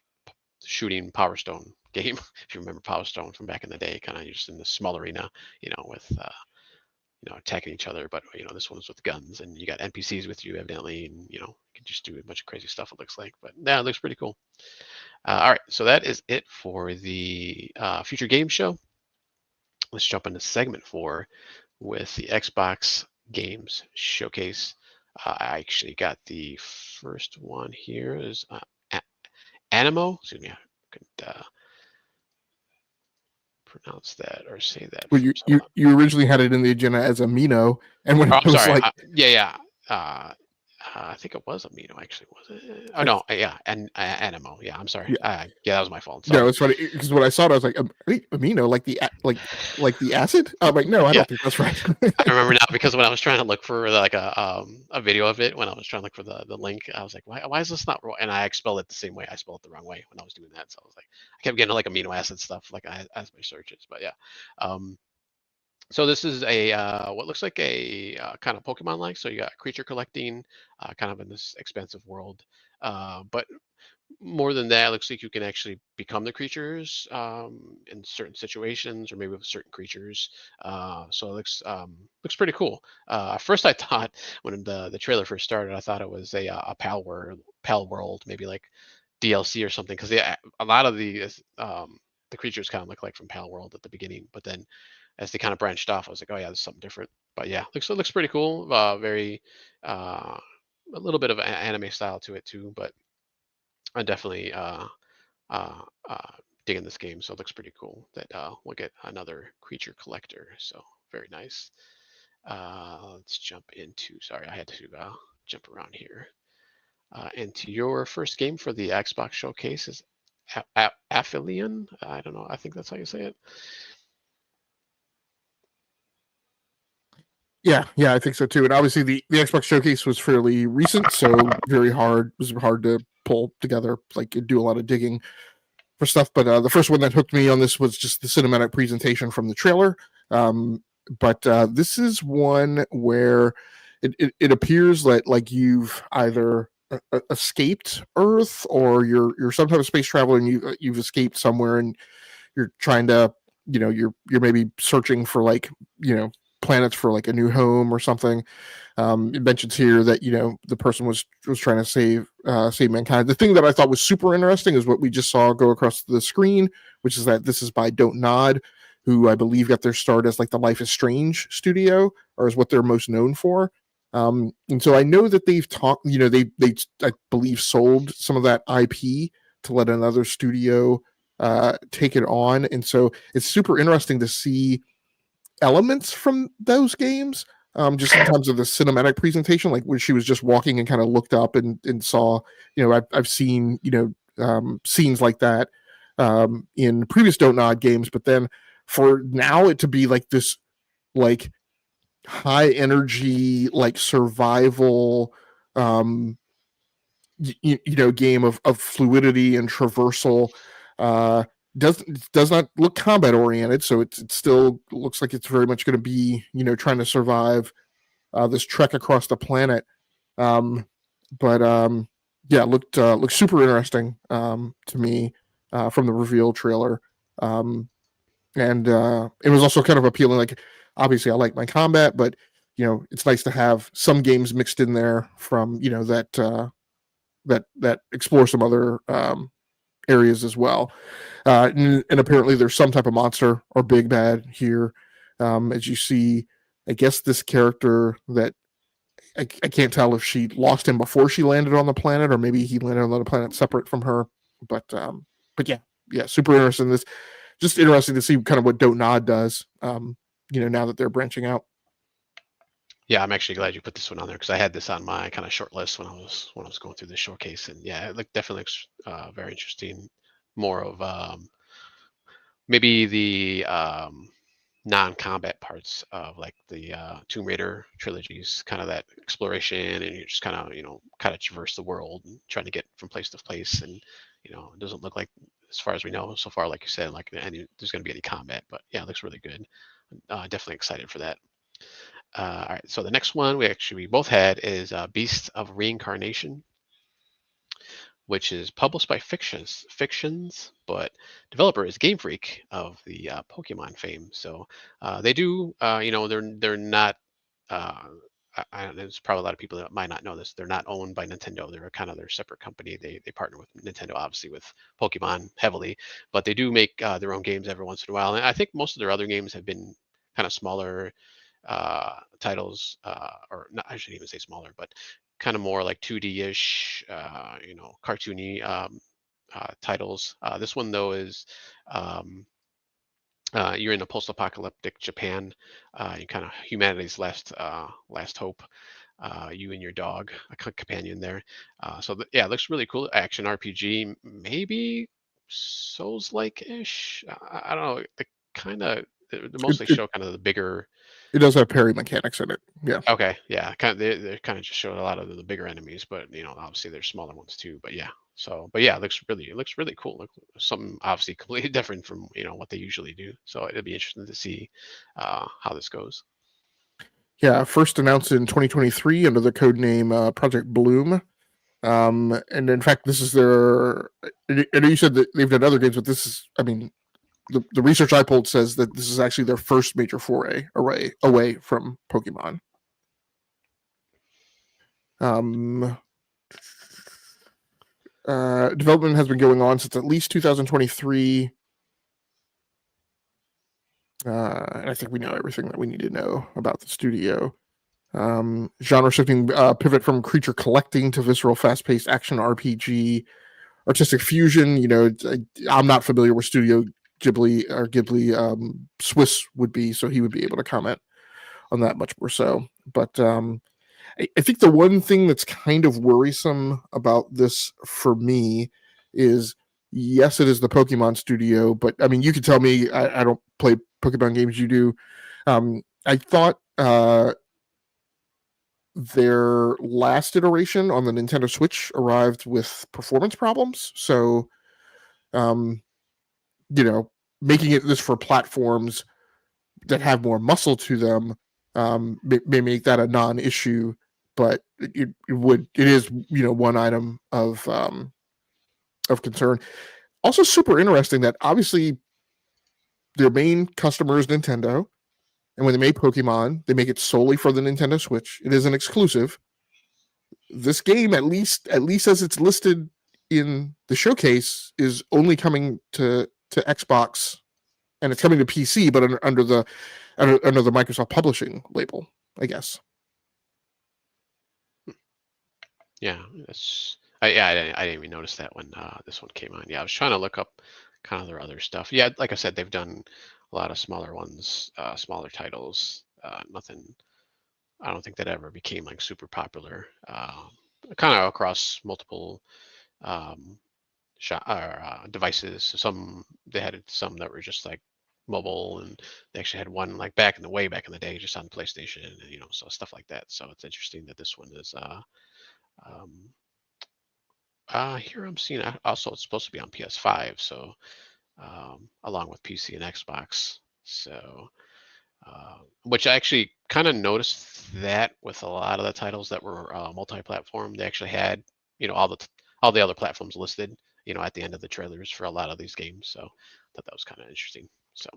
shooting Power Stone game. If you remember Power Stone from back in the day, kind of just in the small arena, with attacking each other. But this one's with guns, and you got NPCs with you evidently, and you can just do a bunch of crazy stuff. It looks like, but yeah, it looks pretty cool. All right, so that is it for the Future Game Show. Let's jump into segment 4 with the Xbox Games Showcase. I actually got the first one here is Animo. Excuse me, I couldn't pronounce that or say that. Well, you originally had it in the agenda as Amino, and when it was sorry. like, I think it was Amino, actually, was it? Oh no, yeah, and Animo. Yeah, I'm sorry. Yeah, that was my fault. Sorry. No, it's funny because when I saw it, I was like, Amino, like the acid. I'm like, no, I don't think that's right. I remember now because when I was trying to look for like a video of it, when I was trying to look for the link, I was like, why is this not wrong? And I spelled it the same way. I spelled it the wrong way when I was doing that. So I was like, I kept getting like amino acid stuff like as my searches. But yeah. So this is a what looks like a kind of Pokemon-like. So you got creature collecting, kind of in this expensive world. But more than that, it looks like you can actually become the creatures in certain situations, or maybe with certain creatures. So it looks pretty cool. First, I thought when the trailer first started, I thought it was a Pal World, maybe like DLC or something, because a lot of the creatures kind of look like from Pal World at the beginning, but then as they kind of branched off, I was like, oh yeah, there's something different. But yeah, looks pretty cool. Very a little bit of an anime style to it too, but I'm definitely digging this game. So it looks pretty cool that we'll get another creature collector. So very nice. Let's jump into. Sorry, I had to jump around here. Into your first game for the Xbox Showcase is Aphelion. I don't know. I think that's how you say it. Yeah, I think so too. And obviously the Xbox Showcase was fairly recent, so it was hard to pull together, like do a lot of digging for stuff. But the first one that hooked me on this was just the cinematic presentation from the trailer. But this is one where it appears that like you've either escaped Earth, or you're some type of space traveler, and you've escaped somewhere, and you're trying to, you're maybe searching for like, planets for like a new home or something. It mentions here that the person was trying to save mankind. The thing that I thought was super interesting is what we just saw go across the screen, which is that this is by Don't Nod, who I believe got their start as like the Life is Strange studio, or is what they're most known for. And so I know that they've talked, they I believe sold some of that IP to let another studio take it on, and so it's super interesting to see elements from those games. Just in terms of the cinematic presentation, like when she was just walking and kind of looked up and saw, I've seen, scenes like that in previous Don't Nod games, but then for now it to be like this, like high energy, like survival, game of fluidity and traversal, does not look combat oriented, so it still looks like it's very much going to be trying to survive this trek across the planet. But yeah, looked super interesting to me from the reveal trailer. And it was also kind of appealing. Like, obviously I like my combat, but it's nice to have some games mixed in there from that explore some other areas as well. And apparently there's some type of monster or big bad here. As you see, I guess this character that I can't tell if she lost him before she landed on the planet, or maybe he landed on the planet separate from her. But yeah, super interesting. This just interesting to see kind of what Don't Nod does. Now that they're branching out. Yeah, I'm actually glad you put this one on there, because I had this on my kind of short list when I was going through the showcase, and yeah, it definitely looks very interesting. More of maybe the non-combat parts of like the Tomb Raider trilogies, kind of that exploration, and you just kind of traverse the world and trying to get from place to place, and it doesn't look like, as far as we know so far, like you said, like there's going to be any combat, but yeah, it looks really good. Definitely excited for that. All right, so the next one we both had is Beasts of Reincarnation, which is published by Fictions, but developer is Game Freak of the Pokemon fame. So they do, they're not. There's probably a lot of people that might not know this. They're not owned by Nintendo. They're kind of their separate company. They partner with Nintendo, obviously, with Pokemon heavily, but they do make their own games every once in a while. And I think most of their other games have been kind of smaller titles, or not, I shouldn't even say smaller, but kind of more like 2D-ish, cartoony titles. This one though is you're in a post-apocalyptic Japan. You kind of humanity's last hope. You and your dog, a companion there. Yeah, it looks really cool. Action RPG, maybe Souls-like-ish. I don't know. They mostly show kind of the bigger. It does have parry mechanics in it. Yeah. Okay, yeah, they kind of just showed a lot of the bigger enemies, but obviously there's smaller ones too. But yeah, it looks really cool. Look, something obviously completely different from what they usually do. So it'll be interesting to see how this goes. Yeah, first announced in 2023 under the code name Project Bloom. And in fact, this is their. I know you said that they've done other games, but this is, I mean, the research I pulled says that this is actually their first major foray away from Pokemon. Development has been going on since at least 2023. And I think we know everything that we need to know about the studio. Genre shifting pivot from creature collecting to visceral, fast-paced action RPG, artistic fusion. I'm not familiar with Studio Ghibli. Swiss would be, so he would be able to comment on that much more so. But I think the one thing that's kind of worrisome about this for me is, yes, it is the Pokemon studio, but I mean, you can tell me I don't play Pokemon games. You do. I thought their last iteration on the Nintendo Switch arrived with performance problems. So, making it this for platforms that have more muscle to them may make that a non-issue, but it is one item of concern. Also, super interesting that obviously their main customer is Nintendo, and when they make Pokemon, they make it solely for the Nintendo Switch. It is an exclusive. This game, at least as it's listed in the showcase, is only coming to Xbox, and it's coming to PC, but under the Microsoft Publishing label, I guess. Yeah, I didn't even notice that when this one came on. Yeah, I was trying to look up kind of their other stuff. Yeah, like I said, they've done a lot of smaller ones, smaller titles. Nothing. I don't think that ever became like super popular. Kind of across multiple devices. Some they had some that were just like mobile, and they actually had one like back in the day, just on PlayStation, and so stuff like that. So it's interesting that this one is um, here I'm seeing also it's supposed to be on PS5, so along with PC and Xbox. So which I actually kind of noticed that with a lot of the titles that were multi-platform, they actually had all the other platforms listed, at the end of the trailers for a lot of these games. So I thought that was kind of interesting. So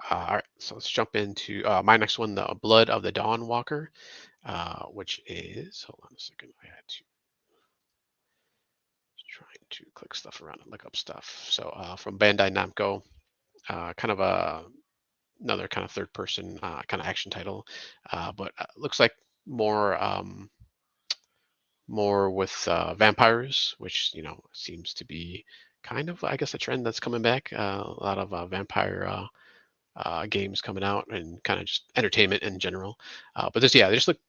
all right, so let's jump into my next one, the Blood of the Dawn Walker, which is, hold on a second, I had to trying to click stuff around and look up stuff. So from Bandai Namco, kind of another kind of third person kind of action title, but looks like more with vampires, which seems to be kind of, I guess, a trend that's coming back. A lot of vampire games coming out, and kind of just entertainment in general. But they just look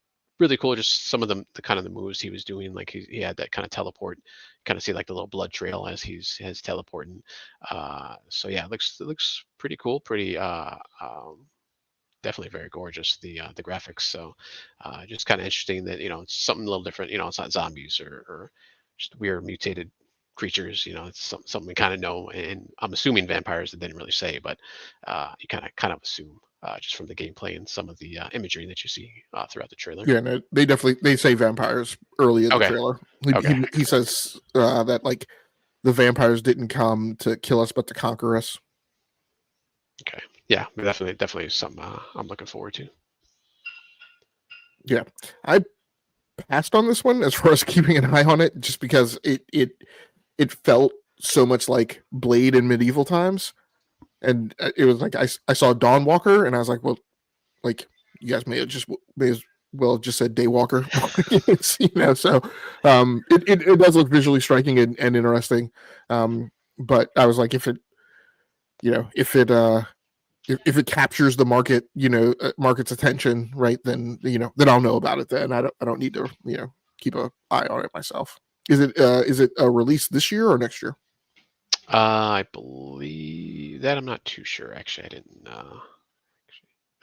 really cool. Just some of the kind of the moves he was doing, like he had that kind of teleport, kind of see like the little blood trail as he's teleporting. So yeah, it looks pretty cool, pretty definitely very gorgeous, the graphics. So just kind of interesting that it's something a little different. It's not zombies or just weird mutated creatures. It's something we kind of know, and I'm assuming vampires. It didn't really say, but you kind of assume just from the gameplay and some of the imagery that you see throughout the trailer. Yeah, no, they say vampires early in the Okay. trailer. Okay. He says that like the vampires didn't come to kill us, but to conquer us. Okay. Yeah, definitely something I'm looking forward to. Yeah, I passed on this one as far as keeping an eye on it, just because it felt so much like Blade in medieval times, and it was like I saw Dawnwalker, and I was like, well, like you guys may as well just said Daywalker. So it does look visually striking and interesting, but I was like, if it captures the market, market's attention, right, then I'll know about it. Then I don't need to keep an eye on it myself. Is it a release this year or next year? I believe that, I'm not too sure. Actually, I didn't.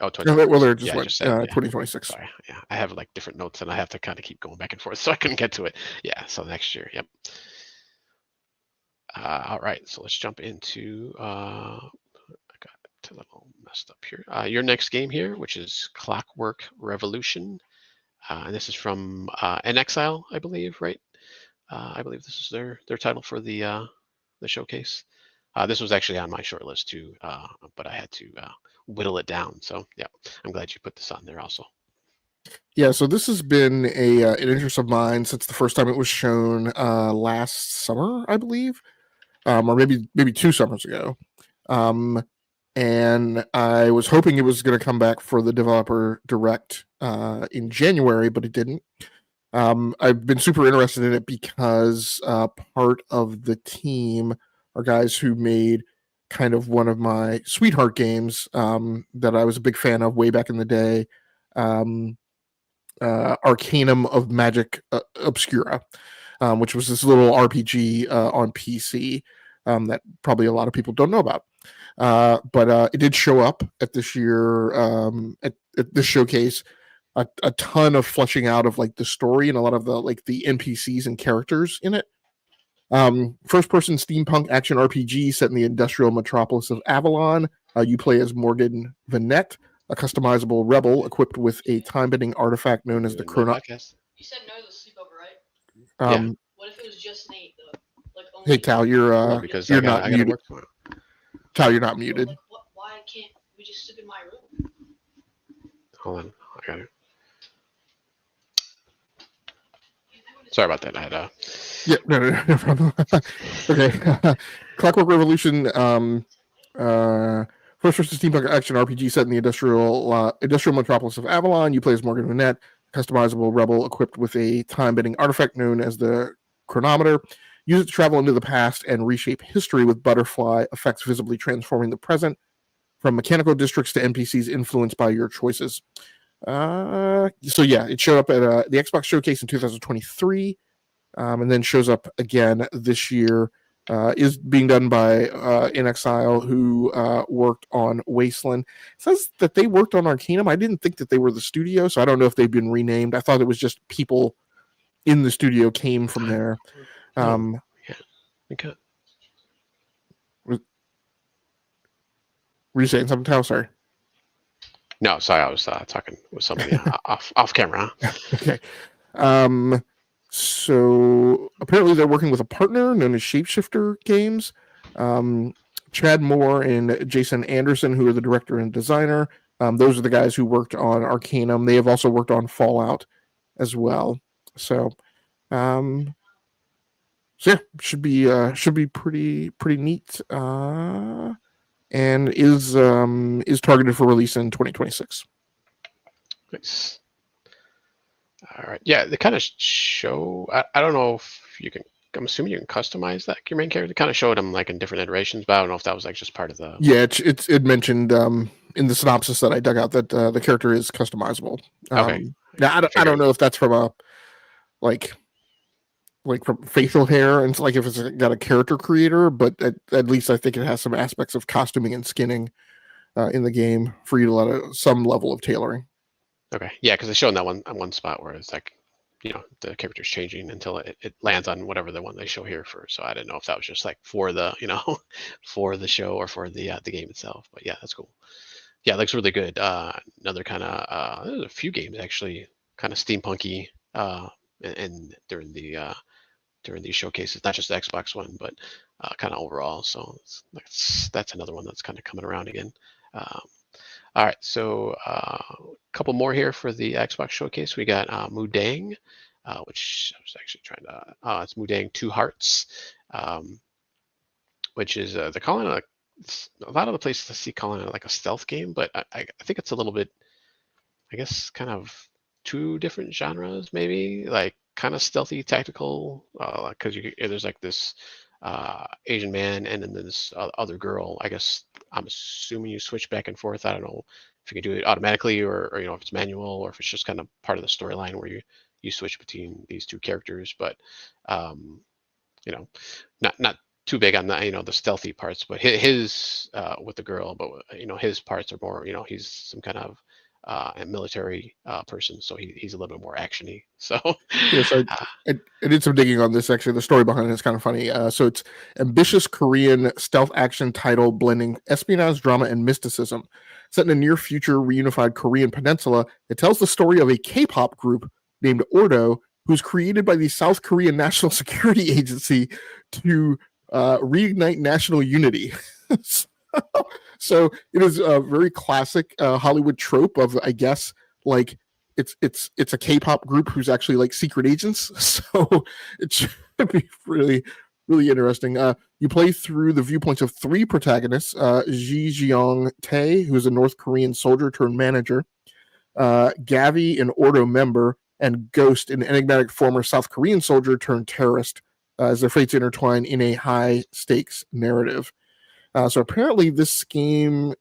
Oh, Well, they're just yeah, I went just said 2026. Sorry, yeah, I have like different notes, and I have to kind of keep going back and forth, so I couldn't get to it. Yeah, so next year. Yep. All right, so let's jump into. I got it a little messed up here. Your next game here, which is Clockwork Revolution, and this is from An Exile, I believe, right? I believe this is their title for the showcase. This was actually on my short list too, but I had to whittle it down. So yeah, I'm glad you put this on there also. Yeah, so this has been an interest of mine since the first time it was shown last summer, I believe, or maybe 2 summers ago. And I was hoping it was going to come back for the developer direct in January, but it didn't. I've been super interested in it because part of the team are guys who made kind of one of my sweetheart games that I was a big fan of way back in the day, Arcanum of Magic Obscura, which was this little RPG on PC that probably a lot of people don't know about. But it did show up at this year at this showcase. a ton of fleshing out of like the story and a lot of the like the NPCs and characters in it. First-person steampunk action RPG set in the industrial metropolis of Avalon. You play as Morgan Vanette, a customizable rebel equipped with a time-bending artifact known as the Chrono. Podcast. You said no to the sleepover, right? Um, What if it was just Nate though? Like Hey Cal, you're Because you're I not gotta muted. work tomorrow. Cal, you're not muted. Like, why can't we just sleep in my room? Hold on, I got it. Sorry about that. I had Yeah, no problem. Okay, Clockwork Revolution. First-person steampunk action RPG set in the industrial metropolis of Avalon. You play as Morgan Vanette, customizable rebel equipped with a time-bending artifact known as the Chronometer. Use it to travel into the past and reshape history with butterfly effects visibly transforming the present from mechanical districts to NPCs influenced by your choices. So yeah, it showed up at the Xbox Showcase in 2023, and then shows up again this year. Is being done by In Exile, who worked on Wasteland. It says that they worked on Arcanum. I didn't think that they were the studio, so I don't know if they've been renamed. I thought it was just people in the studio came from there. yeah. Okay. Were you saying something, Tal? Sorry. No, sorry, I was talking with somebody off camera. Okay. So apparently they're working with a partner known as Shapeshifter Games. Chad Moore and Jason Anderson, who are the director and designer. Those are the guys who worked on Arcanum. They have also worked on Fallout as well. So yeah, should be pretty neat. And is targeted for release in 2026. Nice. All right. Yeah, they kind of show. I don't know if you can. I'm assuming you can customize that your main character. They kind of showed them like in different iterations, but I don't know if that was like just part of the. Yeah, it mentioned in the synopsis that I dug out that the character is customizable. Okay. Now I don't know if that's from a like from facial hair and like if it's got a character creator, but at least I think it has some aspects of costuming and skinning in the game for you to let some level of tailoring. Okay. Yeah, because they showed that one spot where it's like, the character's changing until it lands on whatever the one they show here first. So I didn't know if that was just like for the for the show or for the game itself. But yeah, that's cool. Yeah, it looks really good. Another kind of there's a few games actually kind of steampunky and during these showcases, not just the Xbox one, but kind of overall. So that's another one that's kind of coming around again. All right, so a couple more here for the Xbox Showcase. We got Mudang, which I was actually trying to. It's Mudang Two Hearts, which is they're calling it a lot of the places I see calling it like a stealth game, but I think it's a little bit, I guess, kind of two different genres, maybe like kind of stealthy tactical, because there's like this Asian man and then this other girl. I guess I'm assuming you switch back and forth. I don't know if you can do it automatically or if it's manual or if it's just kind of part of the storyline where you switch between these two characters. But not too big on the the stealthy parts, but his with the girl, but his parts are more he's some kind of a military person, so he's a little bit more actiony. So yes, I did some digging on this. Actually, the story behind it is kind of funny. So it's ambitious Korean stealth action title blending espionage, drama, and mysticism. Set in a near future reunified Korean peninsula, it tells the story of a K-pop group named Ordo, who's created by the South Korean National Security Agency to reignite national unity. So it is a very classic Hollywood trope of, I guess, like it's a K-pop group who's actually like secret agents. So it should be really, really interesting. You play through the viewpoints of three protagonists: Ji Jeong Tae, who is a North Korean soldier turned manager, Gavi, an Ordo member, and Ghost, an enigmatic former South Korean soldier turned terrorist, as their fates intertwine in a high-stakes narrative. So apparently this game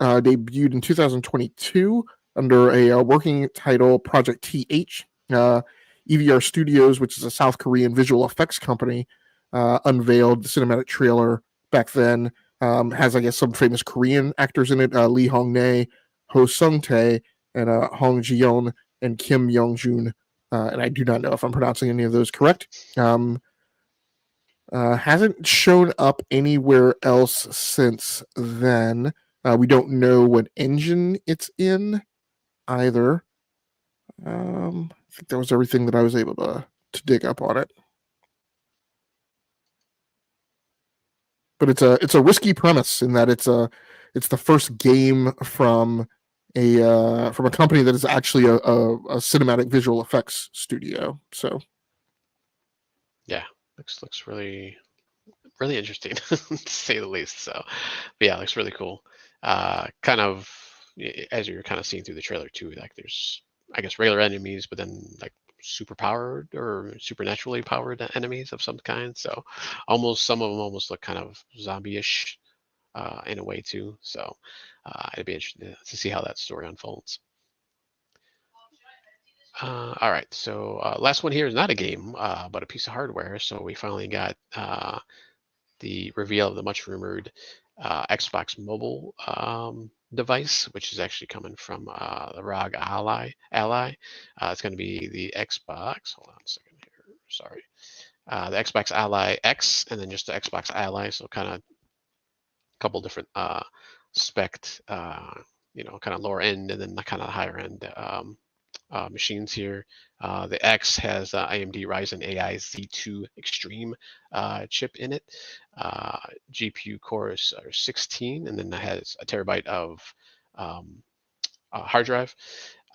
debuted in 2022 under a working title, Project TH. EVR Studios, which is a South Korean visual effects company, unveiled the cinematic trailer back then. Has, I guess, some famous Korean actors in it, Lee Hong-nae, Ho Sung-tae, and Hong Ji-yeon. and Kim Young-jun, and I do not know if I'm pronouncing any of those correct. Hasn't shown up anywhere else since then. We don't know what engine it's in either. I think that was everything that I was able to dig up on it. But it's a risky premise in that it's the first game from a company that is actually a cinematic visual effects studio. So Yeah, looks really interesting to say the least. So, but yeah, it looks really cool. Kind of as you're kind of seeing through the trailer too. Like there's, I guess, regular enemies, but then like super powered or supernaturally powered enemies of some kind. So, some of them almost look kind of zombie-ish in a way too. So, it'd be interesting to see how that story unfolds. All right, so last one here is not a game, but a piece of hardware. So we finally got the reveal of the much rumored Xbox mobile device, which is actually coming from the ROG Ally. It's going to be the Xbox. Hold on a second here. Sorry. The Xbox Ally X, and then just the Xbox Ally. So kind of a couple different spec, kind of lower end, and then the kind of higher end machines here. The X has AMD Ryzen AI Z2 Extreme chip in it. GPU cores are 16, and then it has a terabyte of hard drive.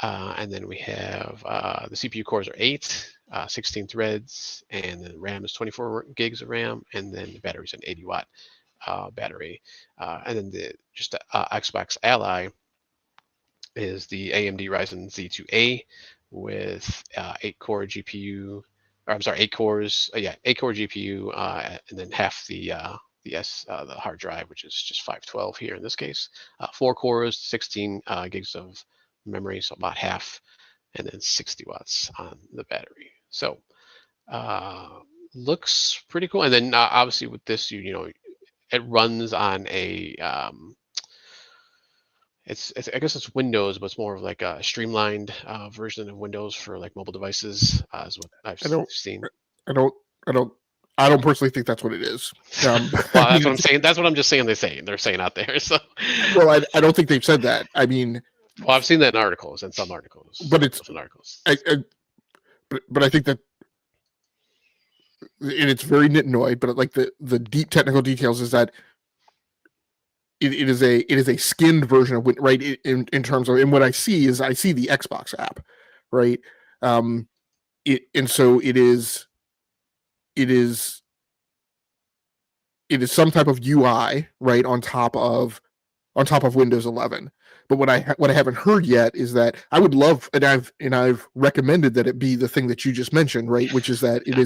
And then we have the CPU cores are 8, 16 threads, and the RAM is 24 gigs of RAM, and then the battery's an 80-watt battery. And then the Xbox Ally is the AMD Ryzen Z2A with 8-core GPU, or I'm sorry, 8 cores, 8-core GPU, and then half the hard drive, which is just 512 here in this case. 4 cores, 16 gigs of memory, so about half, and then 60 watts on the battery. So looks pretty cool. And then obviously with this, it runs on a it's I guess it's Windows, but it's more of like a streamlined version of Windows for like mobile devices, is what I've seen. I don't personally think that's what it is. Well, that's what I'm saying. That's what I'm just saying. They're saying out there. So, well, I don't think they've said that. I mean, well, I've seen that in articles and some articles, but it's in articles. But I think that it's very nitnoid. But like the deep technical details is that it is a skinned version of right in terms of, and what I see is I see the Xbox app, right? And so it is some type of UI, right, on top of Windows 11. But what I haven't heard yet is that I would love, and I've recommended that it be the thing that you just mentioned, right, which is that it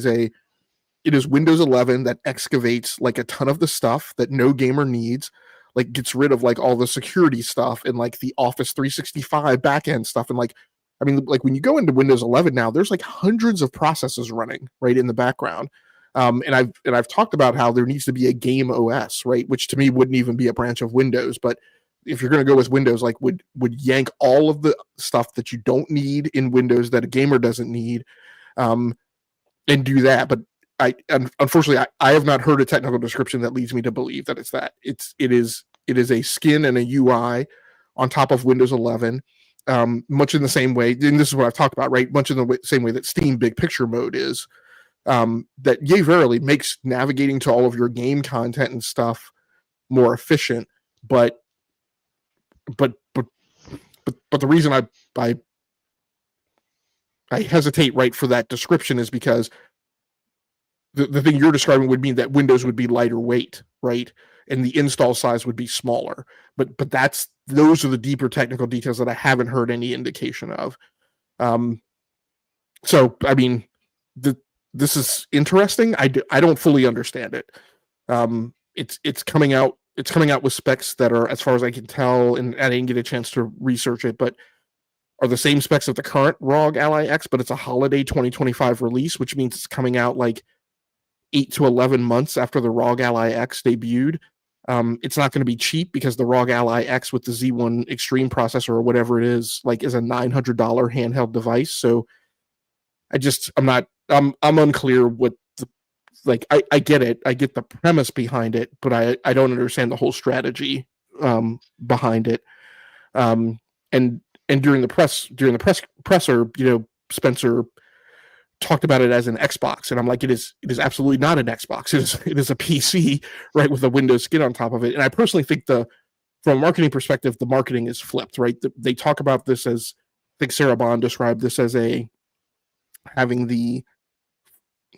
is Windows 11 that excavates like a ton of the stuff that no gamer needs, like gets rid of like all the security stuff and like the Office 365 backend stuff. And like, I mean, like when you go into Windows 11 now, there's like hundreds of processes running right in the background. And I've talked about how there needs to be a game OS, right, which to me wouldn't even be a branch of Windows. But if you're going to go with Windows, like would yank all of the stuff that you don't need in Windows that a gamer doesn't need, and do that. But unfortunately I have not heard a technical description that leads me to believe that it's that. It is a skin and a UI on top of Windows 11, much in the same way, and this is what I've talked about, right? Much in the same way that Steam Big Picture Mode is, that yea verily makes navigating to all of your game content and stuff more efficient. But the reason I hesitate right for that description is because the thing you're describing would mean that Windows would be lighter weight, right? And the install size would be smaller. But those are the deeper technical details that I haven't heard any indication of. So I mean, this is interesting. I don't fully understand it. It's coming out with specs that are, as far as I can tell, and I didn't get a chance to research it, but are the same specs of the current ROG Ally X, but it's a holiday 2025 release, which means it's coming out like 8 to 11 months after the ROG Ally X debuted. It's not going to be cheap because the ROG Ally X with the Z1 Extreme processor or whatever it is, like, is a $900 handheld device. So I'm unclear what I get it. I get the premise behind it, but I don't understand the whole strategy behind it. And during the presser, Spencer talked about it as an Xbox, and I'm like, it is absolutely not an Xbox. It is a PC, right, with a Windows skin on top of it. And I personally think from a marketing perspective, the marketing is flipped, right? They talk about this as, I think Sarah Bond described this as having the,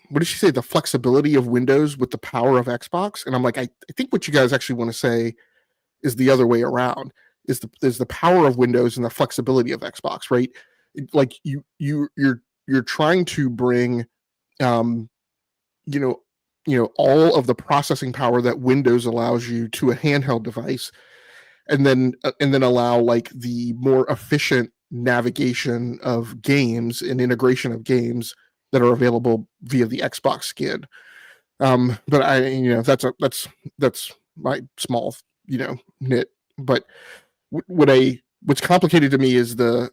what did she say? The flexibility of Windows with the power of Xbox. And I'm like, I think what you guys actually want to say is the other way around. Is the power of Windows and the flexibility of Xbox, right? Like you're trying to bring, all of the processing power that Windows allows you to a handheld device, and then allow like the more efficient navigation of games and integration of games that are available via the Xbox skin. But that's my small, nit. But what's complicated to me is the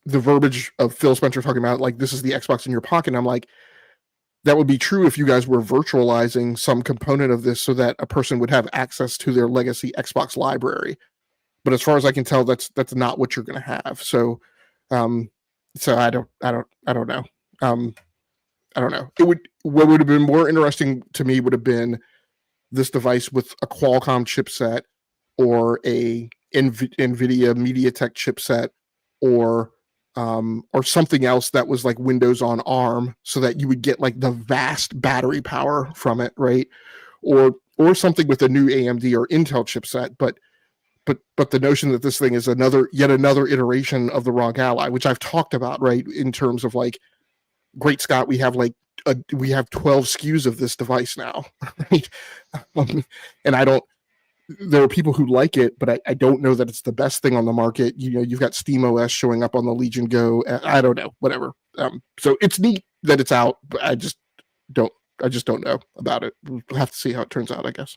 verbiage of Phil Spencer talking about, like, this is the Xbox in your pocket. And I'm like, that would be true if you guys were virtualizing some component of this so that a person would have access to their legacy Xbox library. But as far as I can tell, that's not what you're going to have. So I don't know. I don't know. What would have been more interesting to me would have been this device with a Qualcomm chipset or a NVIDIA MediaTek chipset or something else that was like Windows on ARM, so that you would get like the vast battery power from it, right? Or something with a new AMD or Intel chipset, but the notion that this thing is yet another iteration of the ROG Ally, which I've talked about, right, in terms of like, great Scott, we have 12 SKUs of this device now, right? And there are people who like it, but I don't know that it's the best thing on the market. You've got SteamOS showing up on the Legion Go. I don't know, whatever. So it's neat that it's out, but I just don't know about it. We'll have to see how it turns out, I guess.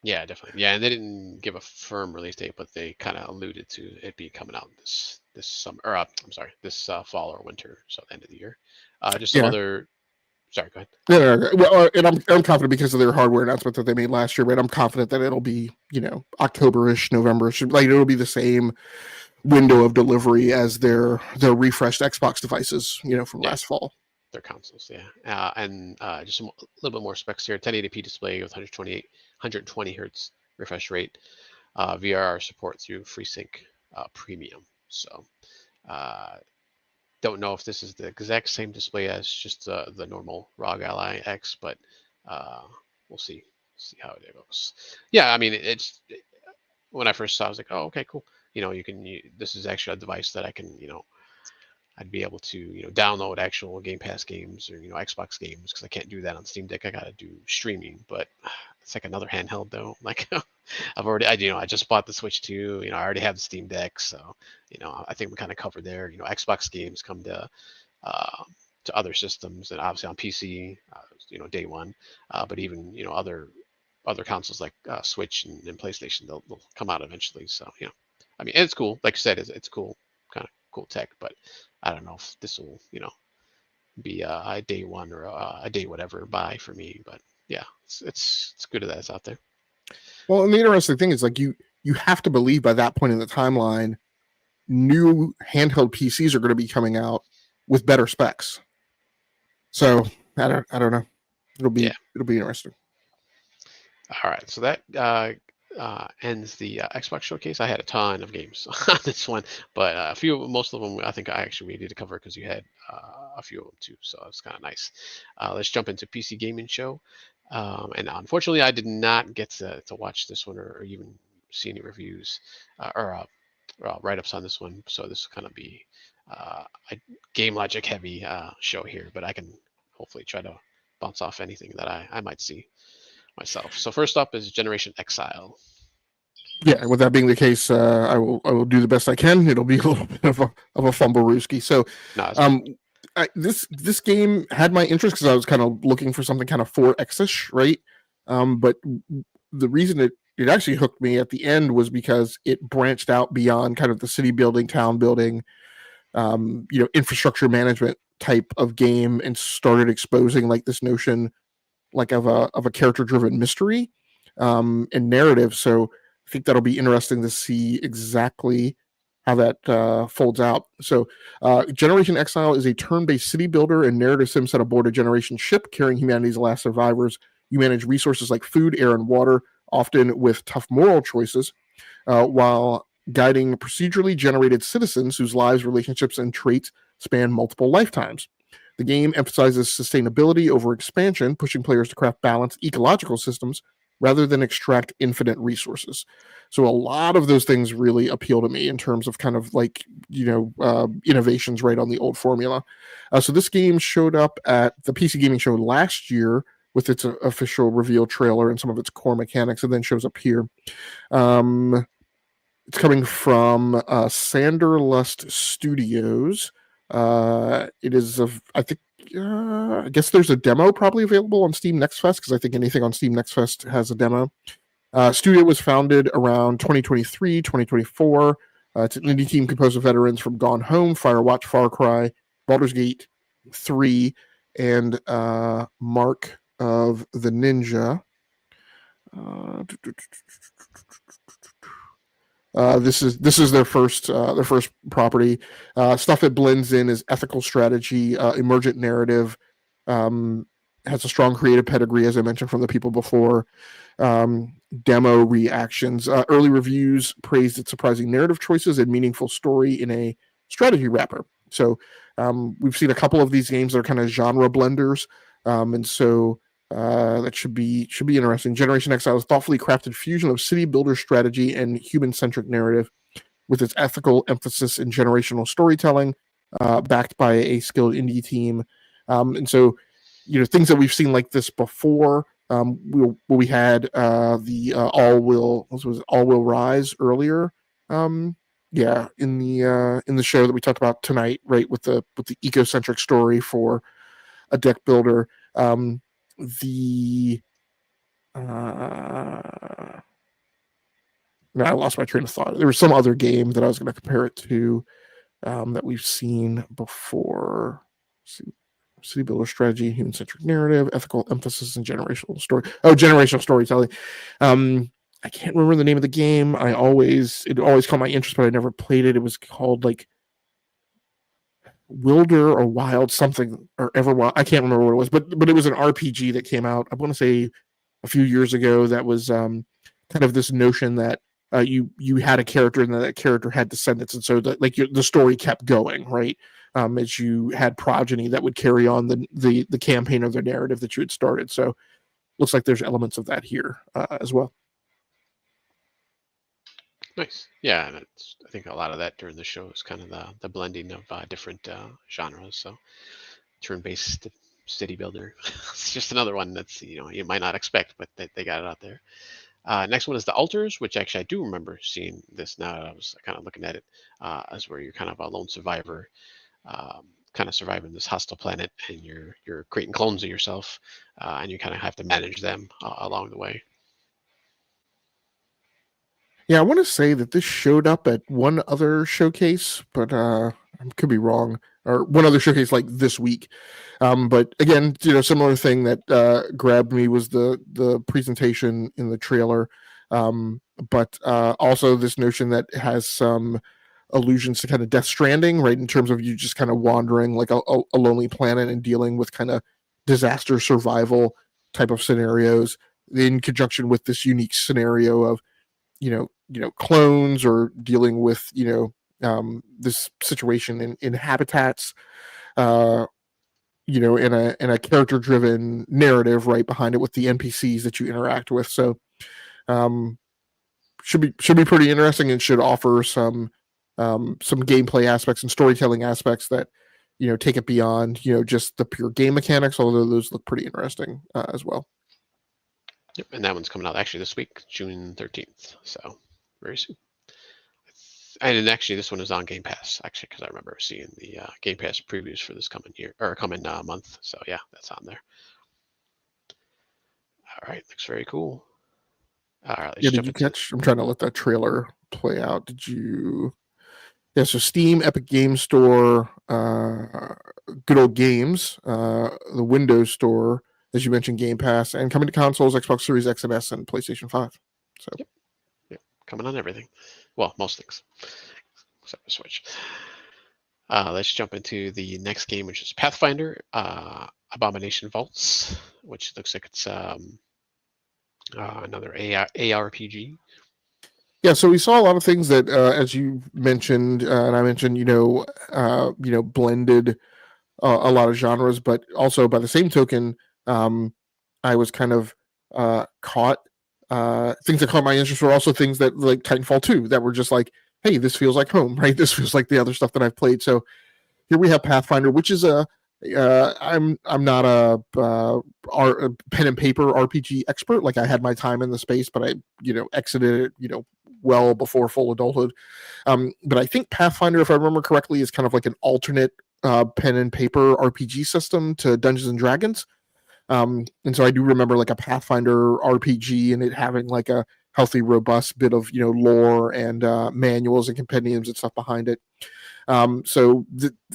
Yeah, definitely. Yeah, and they didn't give a firm release date, but they kind of alluded to it being coming out this summer, or I'm sorry, this fall or winter, so the end of the year. Just some other. Sorry, go ahead. Yeah, well, and I'm confident because of their hardware announcement that they made last year, but I'm confident that it'll be, October-ish, November-ish. Like, it'll be the same window of delivery as their refreshed Xbox devices, from last fall. Their consoles, yeah. And just a little bit more specs here. 1080p display with 120 hertz refresh rate. VRR support through FreeSync Premium. So don't know if this is the exact same display as just the normal ROG Ally X, but we'll see how it goes. Yeah, I mean, when I first saw it, I was like, oh, okay, cool. This is actually a device that I can, I'd be able to, download actual Game Pass games or, Xbox games, because I can't do that on Steam Deck. I got to do streaming, but it's like another handheld though. Like I just bought the Switch 2, I already have the Steam Deck. So, I think we kind of covered there. Xbox games come to other systems, and obviously on PC, day one, but even, other consoles like Switch and PlayStation, they'll come out eventually. So, I mean, it's cool. Like you said, it's cool, kind of cool tech, but I don't know if this will, be a day one or a day whatever buy for me. But yeah, it's good that it's out there. Well, and the interesting thing is, like, you have to believe by that point in the timeline, new handheld PCs are going to be coming out with better specs. So I don't know. It'll be interesting. All right, so that ends the Xbox showcase. I had a ton of games on this one, but most of them, I think I actually needed to cover because you had a few of them too, so it's kind of nice. Let's jump into PC Gaming Show, and unfortunately, I did not get to watch this one or even see any reviews or write-ups on this one, so this will kind of be a game logic heavy show here, but I can hopefully try to bounce off anything that I might see myself. So first up is Generation Exile. Yeah, with that being the case, I will do the best I can. It'll be a little bit of a fumble rooski. So, This game had my interest because I was kind of looking for something kind of 4X-ish, right? But the reason it actually hooked me at the end was because it branched out beyond kind of the city building, town building, infrastructure management type of game, and started exposing like this notion like of a character driven mystery and narrative. So I think that'll be interesting to see exactly how that folds out. So Generation Exile is a turn-based city builder and narrative sim set aboard a Generation ship carrying humanity's last survivors. You manage resources like food, air, and water, often with tough moral choices, while guiding procedurally generated citizens whose lives, relationships, and traits span multiple lifetimes. The game emphasizes sustainability over expansion, pushing players to craft balanced ecological systems rather than extract infinite resources. So a lot of those things really appeal to me in terms of kind of like, innovations right on the old formula. So this game showed up at the PC Gaming Show last year with its official reveal trailer and some of its core mechanics, and then shows up here. It's coming from Sanderlust Studios. It is, I think, I guess there's a demo probably available on Steam Next Fest, because I think anything on Steam Next Fest has a demo. Studio was founded around 2023, 2024. It's an indie team composed of veterans from Gone Home, Firewatch, Far Cry, Baldur's Gate 3, and Mark of the Ninja. This is their first property. Stuff it blends in is ethical strategy, emergent narrative, has a strong creative pedigree, as I mentioned from the people before. Demo reactions, early reviews praised its surprising narrative choices and meaningful story in a strategy wrapper. So we've seen a couple of these games that are kind of genre blenders, and so that should be interesting. Generation Exile is thoughtfully crafted fusion of city builder strategy and human-centric narrative, with its ethical emphasis in generational storytelling, backed by a skilled indie team. And so, things that we've seen like this before. We had the All Will Rise earlier. In the show that we talked about tonight, right, with the ecocentric story for a deck builder. I lost my train of thought. There was some other game that I was going to compare it to, that we've seen before. City builder strategy, human centric narrative, ethical emphasis, and generational story. Oh, generational storytelling. I can't remember the name of the game. It always caught my interest, but I never played it. It was called like Wilder or Wild something, or Everwild. I can't remember what it was, but it was an RPG that came out, I want to say, a few years ago. That was kind of this notion that you had a character and that character had descendants, and so the story kept going, right? As you had progeny that would carry on the campaign or the narrative that you had started. So looks like there's elements of that here as well. Nice. Yeah, and I think a lot of that during the show is kind of the blending of different genres. So turn-based city builder. It's just another one that's you might not expect, but they got it out there. Next one is the Altars, which actually I do remember seeing this now. I was kind of looking at it as where you're kind of a lone survivor, kind of surviving this hostile planet, and you're creating clones of yourself, and you kind of have to manage them along the way. Yeah, I want to say that this showed up at one other showcase, but I could be wrong. Or one other showcase like this week. But again, similar thing that grabbed me was the presentation in the trailer. But also this notion that has some allusions to kind of Death Stranding, right? In terms of you just kind of wandering like a lonely planet and dealing with kind of disaster survival type of scenarios in conjunction with this unique scenario of clones, or dealing with this situation in habitats, in a character driven narrative right behind it with the NPCs that you interact with. So should be pretty interesting, and should offer some gameplay aspects and storytelling aspects that take it beyond just the pure game mechanics, although those look pretty interesting as well. Yep, and that one's coming out actually this week, June 13th. So very soon. And actually, this one is on Game Pass, actually, because I remember seeing the Game Pass previews for this coming year or coming month. So yeah, that's on there. All right, looks very cool. All right, let's Yeah, did jump you into catch? I'm trying to let that trailer play out. Did you? Yeah, so Steam, Epic Game Store, Good Old Games, the Windows Store, as you mentioned, Game Pass, and coming to consoles, Xbox Series X and S, and PlayStation 5. So Yep, coming on everything. Well, most things except the Switch. Let's jump into the next game, which is Pathfinder Abomination Vaults, which looks like it's another ARPG. yeah, so we saw a lot of things that, as you mentioned, and I mentioned, blended a lot of genres, but also by the same token, I was kind of caught. Things that caught my interest were also things that like Titanfall 2 that were just like, hey, this feels like home, right? This feels like the other stuff that I've played. So here we have Pathfinder, which is I'm not a pen and paper RPG expert. Like I had my time in the space, but I exited it well before full adulthood. But I think Pathfinder, if I remember correctly, is kind of like an alternate pen and paper RPG system to Dungeons and Dragons. And so I do remember like a Pathfinder RPG and it having like a healthy, robust bit of lore and manuals and compendiums and stuff behind it. So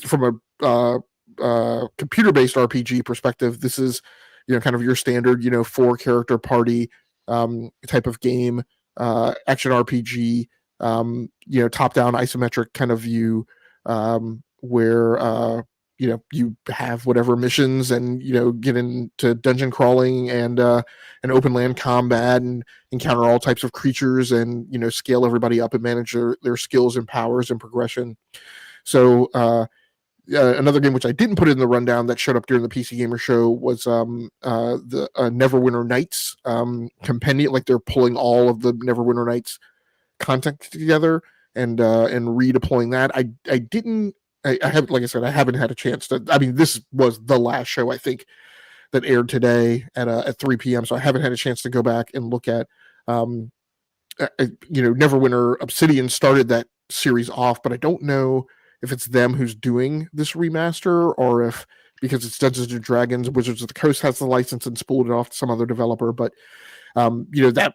from a computer-based RPG perspective, this is kind of your standard 4-character party type of game, action RPG, top-down isometric kind of view, where you have whatever missions and get into dungeon crawling and open land combat and encounter all types of creatures and scale everybody up and manage their skills and powers and progression. So another game which I didn't put in the rundown that showed up during the PC Gamer show was the Neverwinter Nights compendium. Like they're pulling all of the Neverwinter Nights content together and redeploying that. I didn't. I haven't, like I said, I haven't had a chance to. I mean, this was the last show I think that aired today at 3 p.m. So I haven't had a chance to go back and look at. Neverwinter Obsidian started that series off, but I don't know if it's them who's doing this remaster or if because it's Dungeons and Dragons, Wizards of the Coast has the license and spooled it off to some other developer. But that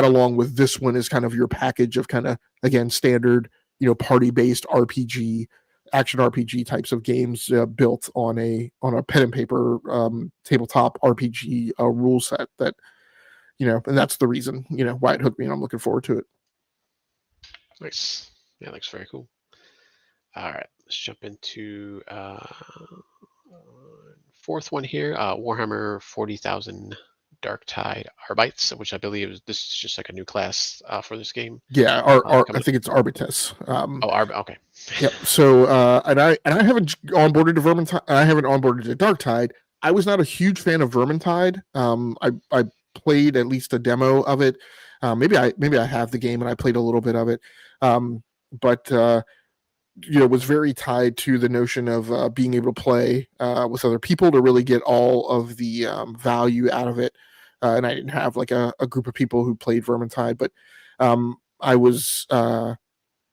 along with this one is kind of your package of kind of again standard party-based RPG, action RPG types of games built on a pen and paper tabletop RPG rule set that and that's the reason why it hooked me and I'm looking forward to it. Nice. Yeah, looks very cool. All right, let's jump into fourth one here. Warhammer 40,000 Dark Tide Arbites, which I believe this is just like a new class for this game. Yeah, I think it's Arbites. Okay. Yep. So and I haven't onboarded to Vermintide. I haven't onboarded to Dark Tide. I was not a huge fan of Vermintide. I played at least a demo of it. Maybe I have the game and I played a little bit of it. But was very tied to the notion of being able to play with other people to really get all of the value out of it. And I didn't have like a group of people who played Vermintide, but I was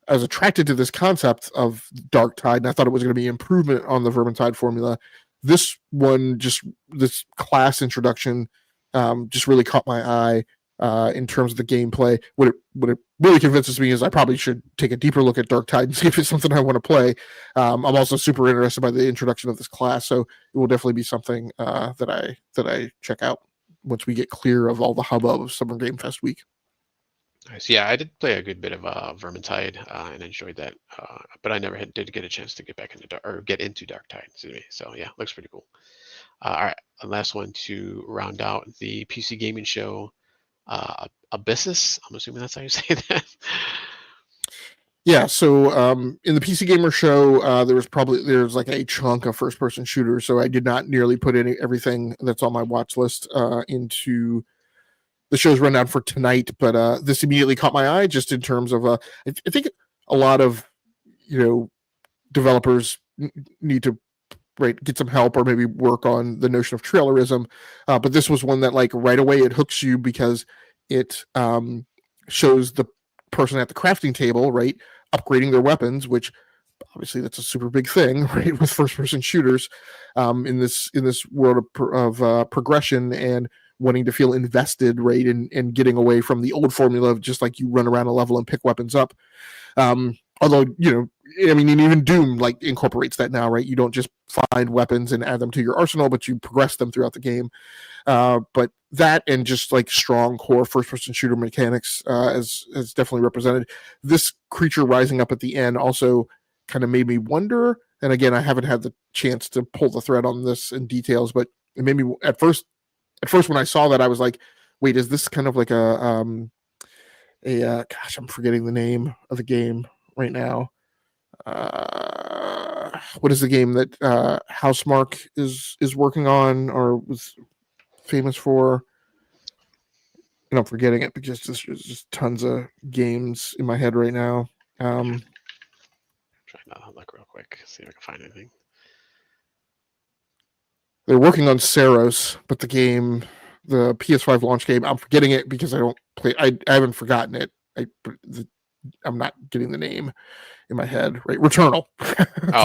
attracted to this concept of Dark Tide, and I thought it was going to be an improvement on the Vermintide formula. This one, this class introduction, just really caught my eye. In terms of the gameplay, what it really convinces me is I probably should take a deeper look at Dark Tide and see if it's something I want to play. I'm also super interested by the introduction of this class, so it will definitely be something that I check out once we get clear of all the hubbub of Summer Game Fest week. Nice. Yeah, I did play a good bit of Vermintide and enjoyed that, but I never did get a chance to get back into get into Dark Tide. So yeah, looks pretty cool. All right, the last one to round out the PC gaming show. Abyssus, I'm assuming that's how you say that. Yeah, so in the PC Gamer show, there's like a chunk of first-person shooters, so I did not nearly put everything that's on my watch list into the show's rundown for tonight, but this immediately caught my eye just in terms of I think a lot of developers need to get some help or maybe work on the notion of trailerism, but this was one that like right away it hooks you because it shows the person at the crafting table, right, upgrading their weapons, which obviously that's a super big thing, right, with first-person shooters, in this world of progression and wanting to feel invested, right, and getting away from the old formula of just like you run around a level and pick weapons up. Although, I mean, and even Doom like incorporates that now, right? You don't just find weapons and add them to your arsenal, but you progress them throughout the game. But that and just like strong core first-person shooter mechanics as definitely represented. This creature rising up at the end also kind of made me wonder. And again, I haven't had the chance to pull the thread on this in details, but it made me at first when I saw that, I was like, wait, is this kind of like a gosh, I'm forgetting the name of the game right now. What is the game that Housemarque is working on or was famous for? And I'm forgetting it because there's just tons of games in my head right now. Trying to look real quick, see if I can find anything. They're working on Saros, but the PS5 launch game, I'm forgetting it because I don't play. I haven't forgotten it. I'm not getting the name in my head. Right, Returnal. Oh,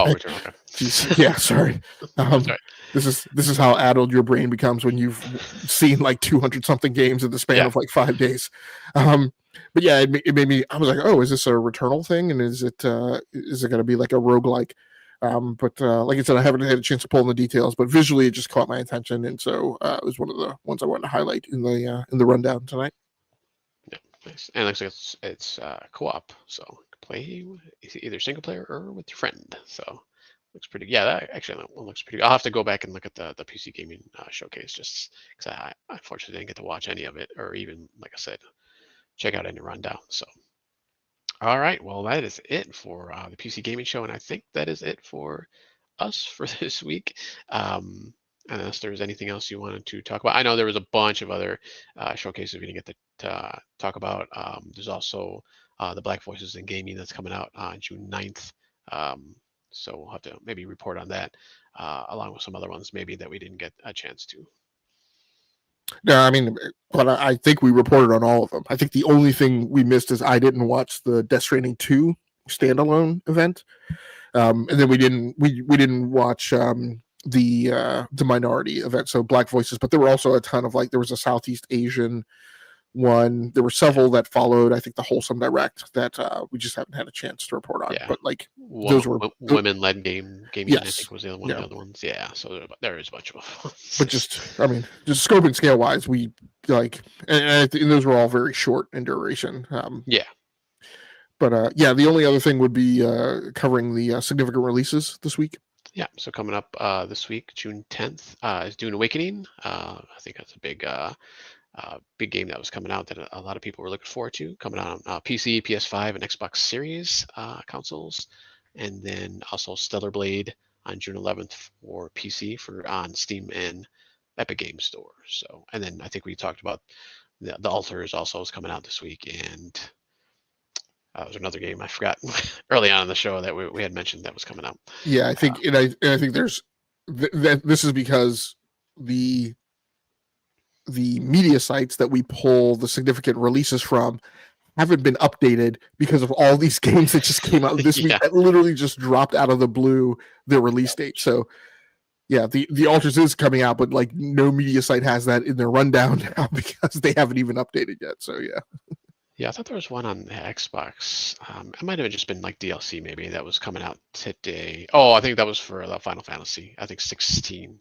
Returnal. Okay. Jeez. Yeah, sorry. Sorry. This is how addled your brain becomes when you've seen like 200 something games in the span of like 5 days. But yeah, it made me. I was like, oh, is this a Returnal thing? And is it going to be like a roguelike? But like I said, I haven't had a chance to pull in the details, but visually it just caught my attention, and so it was one of the ones I wanted to highlight in the rundown tonight. Yeah, nice. And it looks like it's co-op, so you can play either single player or with your friend. So looks pretty. Yeah, that one looks pretty good. I'll have to go back and look at the PC gaming showcase just because I unfortunately didn't get to watch any of it, or even like I said, check out any rundown. So. All right, well, that is it for the PC Gaming Show, and I think that is it for us for this week. Unless there's anything else you wanted to talk about. I know there was a bunch of other showcases we didn't get to talk about. There's also the Black Voices in Gaming that's coming out on June 9th. So we'll have to maybe report on that, along with some other ones maybe that we didn't get a chance to. No, I mean, but I think we reported on all of them. I think the only thing we missed is I didn't watch the Death Stranding 2 standalone event, and then we didn't watch the Minority event, so Black Voices. But there were also a ton of there was a Southeast Asian one. There were several that followed. I think the Wholesome Direct that we just haven't had a chance to report on. Yeah. But those were women-led gaming. Yes. I think was the other one of the other ones. Yeah, so there is a bunch of them. But just scope and scale wise, we and those were all very short in duration. Yeah. But the only other thing would be covering the significant releases this week. Yeah, so coming up this week, June 10th, is Dune Awakening. I think that's a big game that was coming out that a lot of people were looking forward to, coming out on PC, PS5, and Xbox Series consoles. And then also Stellar Blade on June 11th for PC on Steam and Epic Games Store. So, and then I think we talked about the Alters also is coming out this week, and was another game I forgot early on in the show that we had mentioned that was coming out. Yeah, I think, and I think there's this is because the media sites that we pull the significant releases from haven't been updated because of all these games that just came out this week that literally just dropped out of the blue their release date. So yeah, the Alters is coming out, but no media site has that in their rundown now because they haven't even updated yet. So yeah. Yeah, I thought there was one on the Xbox. It might have just been DLC maybe that was coming out today. Oh, I think that was for the Final Fantasy. I think 16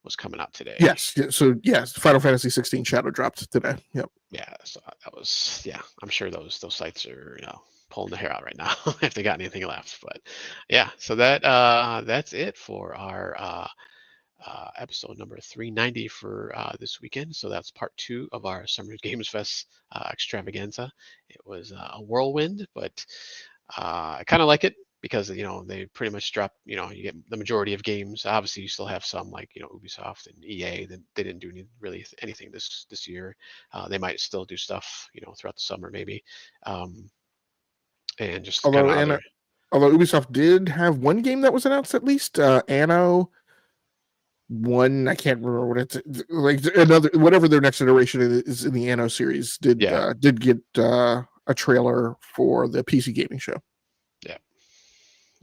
was coming out today. Yes. So yes, Final Fantasy 16 Shadow dropped today. Yep. Yeah. So that was I'm sure those sites are pulling the hair out right now if they got anything left. But yeah, so that's it for our episode number 390 for this weekend. So that's part 2 of our Summer Games Fest extravaganza. It was a whirlwind, but I kind of like it because they pretty much drop. You get the majority of games. Obviously, you still have some like Ubisoft and EA. That they didn't do really anything this year. They might still do stuff throughout the summer maybe. And just although Ubisoft did have one game that was announced at least, Anno. One, I can't remember what it's another, whatever their next iteration is in the Anno series did get a trailer for the PC gaming show.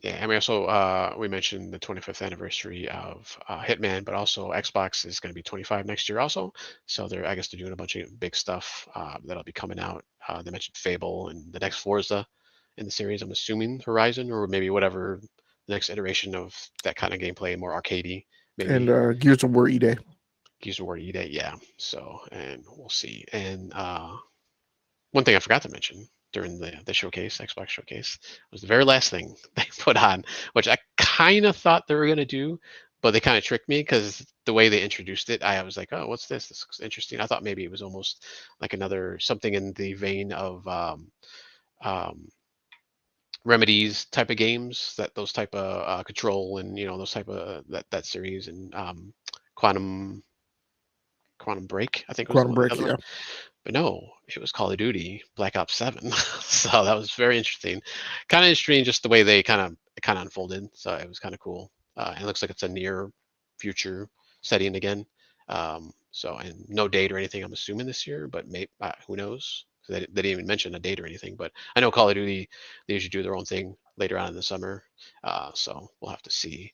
Yeah, I mean, also we mentioned the 25th anniversary of Hitman, but also Xbox is going to be 25 next year also. So I guess they're doing a bunch of big stuff that'll be coming out. They mentioned Fable and the next Forza in the series. I'm assuming Horizon or maybe whatever the next iteration of that kind of gameplay, more arcadey, maybe. And Gears of War E-Day. Gears of War E-Day, yeah. So, and we'll see. And one thing I forgot to mention during the showcase, Xbox showcase, was the very last thing they put on, which I kind of thought they were going to do, but they kind of tricked me because the way they introduced it, I was like, oh, what's this? This looks interesting. I thought maybe it was almost like another something in the vein of um, Remedies type of games, those type of Control and those type of that series and Quantum Break, I think was Quantum the Break, other one. yeah. But no, it was Call of Duty Black Ops 7. So that was very interesting. Kind of interesting just the way they kind of unfolded. So it was kind of cool. And it looks like it's a near future setting again. So and no date or anything, I'm assuming this year, but who knows? They didn't even mention a date or anything. But I know Call of Duty, they usually do their own thing later on in the summer. So we'll have to see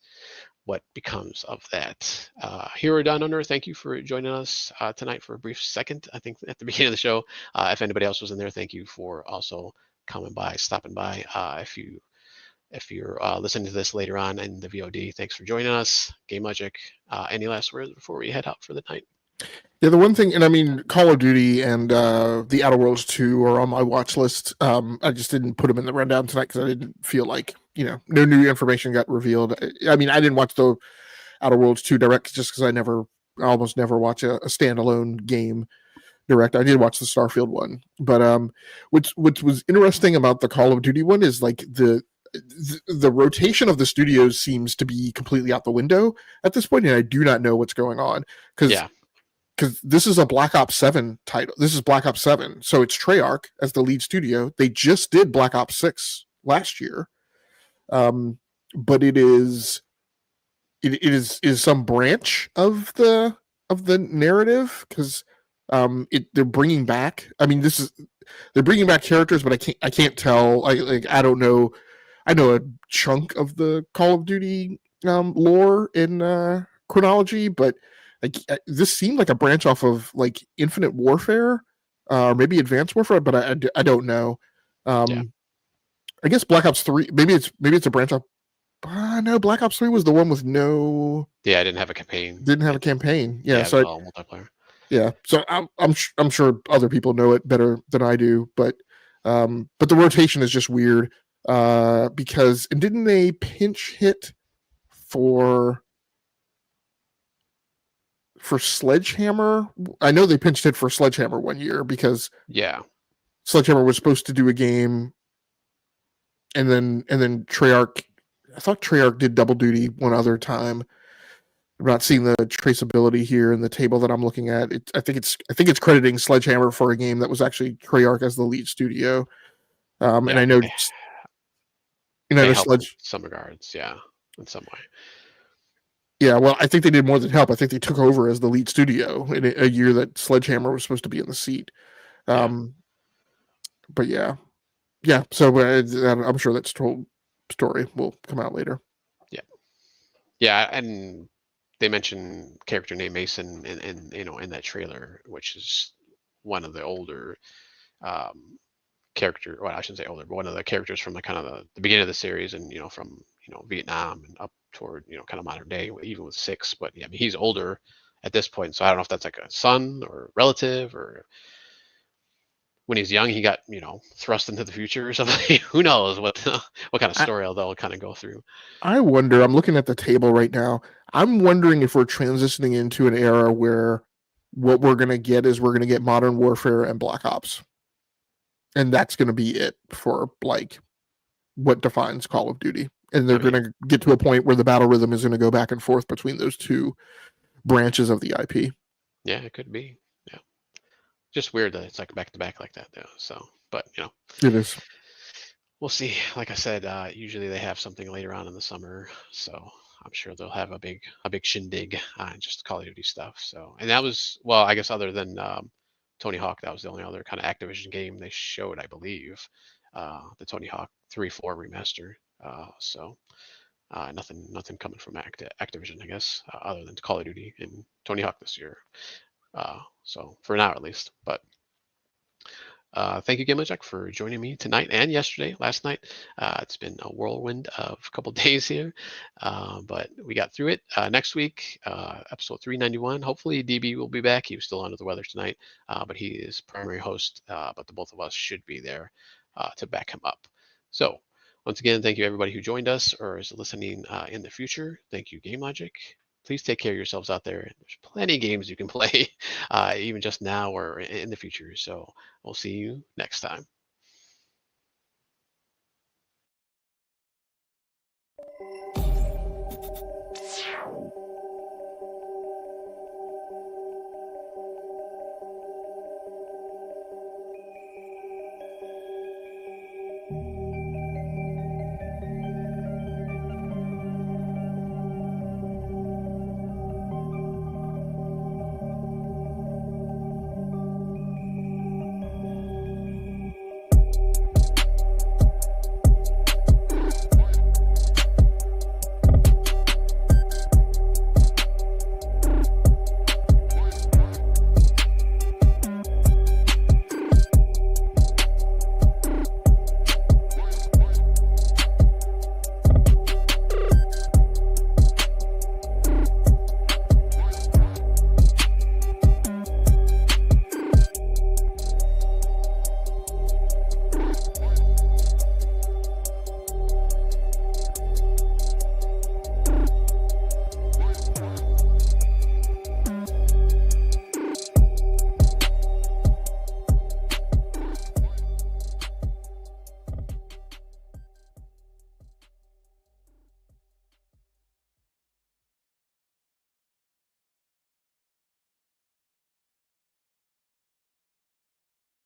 what becomes of that. Hero Down Under, thank you for joining us tonight for a brief second, I think, at the beginning of the show. If anybody else was in there, thank you for also coming by, stopping by. If you're listening to this later on in the VOD, thanks for joining us. Game Logic, any last words before we head out for the night? Yeah, the one thing, and I mean, Call of Duty and the Outer Worlds 2 are on my watch list. I just didn't put them in the rundown tonight because I didn't feel like, no new information got revealed. I mean, I didn't watch the Outer Worlds 2 direct just because I almost never watch a standalone game direct. I did watch the Starfield one, but what was interesting about the Call of Duty one is like the rotation of the studios seems to be completely out the window at this point, and I do not know what's going on because this is a Black Ops 7 title. This is Black Ops 7, so it's Treyarch as the lead studio. They just did Black Ops 6 last year, but it is some branch of the narrative because they're bringing back. I mean, they're bringing back characters, but I can't tell. I don't know. I know a chunk of the Call of Duty lore in chronology, but this seemed like a branch off of like Infinite Warfare, or maybe Advanced Warfare, but I don't know. I guess Black Ops 3. Maybe it's a branch off. No, Black Ops 3 was the one with no. Yeah, I didn't have a campaign. Didn't have a campaign. Yeah, so all multiplayer. Yeah, so I'm sure other people know it better than I do, but the rotation is just weird because and didn't they pinch hit for Sledgehammer? I know they pinched hit for Sledgehammer one year because Sledgehammer was supposed to do a game, and then Treyarch. I thought Treyarch did double duty one other time. I'm not seeing the traceability here in the table that I'm looking at. I think it's crediting Sledgehammer for a game that was actually Treyarch as the lead studio. And I know, help in some regards, in some way. Yeah, well, I think they did more than help. I think they took over as the lead studio in a year that Sledgehammer was supposed to be in the seat. But yeah. So I'm sure that whole story will come out later. Yeah, and they mentioned character named Mason in that trailer, which is one of the older character. Well, I shouldn't say older, but one of the characters from the kind of the beginning of the series, and from Vietnam and up toward kind of modern day, even with 6. But yeah, I mean, he's older at this point, so I don't know if that's like a son or relative, or when he's young he got thrust into the future or something. Who knows what kind of story they'll kind of go through. I wonder. I'm looking at the table right now. I'm wondering if we're transitioning into an era where what we're going to get is we're going to get Modern Warfare and Black Ops, and that's going to be it for like what defines Call of Duty. And they're going to get to a point where the battle rhythm is going to go back and forth between those two branches of the IP. Yeah, it could be. Yeah, just weird that it's like back to back like that, though. So, but it is. We'll see. Like I said, usually they have something later on in the summer, so I'm sure they'll have a big shindig on just Call of Duty stuff. So, and that was, well, I guess other than Tony Hawk. That was the only other kind of Activision game they showed, I believe. The Tony Hawk 3-4 remaster. Nothing coming from Activision, I guess, other than Call of Duty and Tony Hawk this year. So for now, at least. But thank you, Gimlet, for joining me tonight and last night. It's been a whirlwind of a couple days here, but we got through it. Next week, episode 391. Hopefully, DB will be back. He was still under the weather tonight, but he is primary host. But the both of us should be there to back him up. So, once again, thank you everybody who joined us or is listening in the future. Thank you, Game Logic. Please take care of yourselves out there. There's plenty of games you can play, even just now or in the future. So we'll see you next time.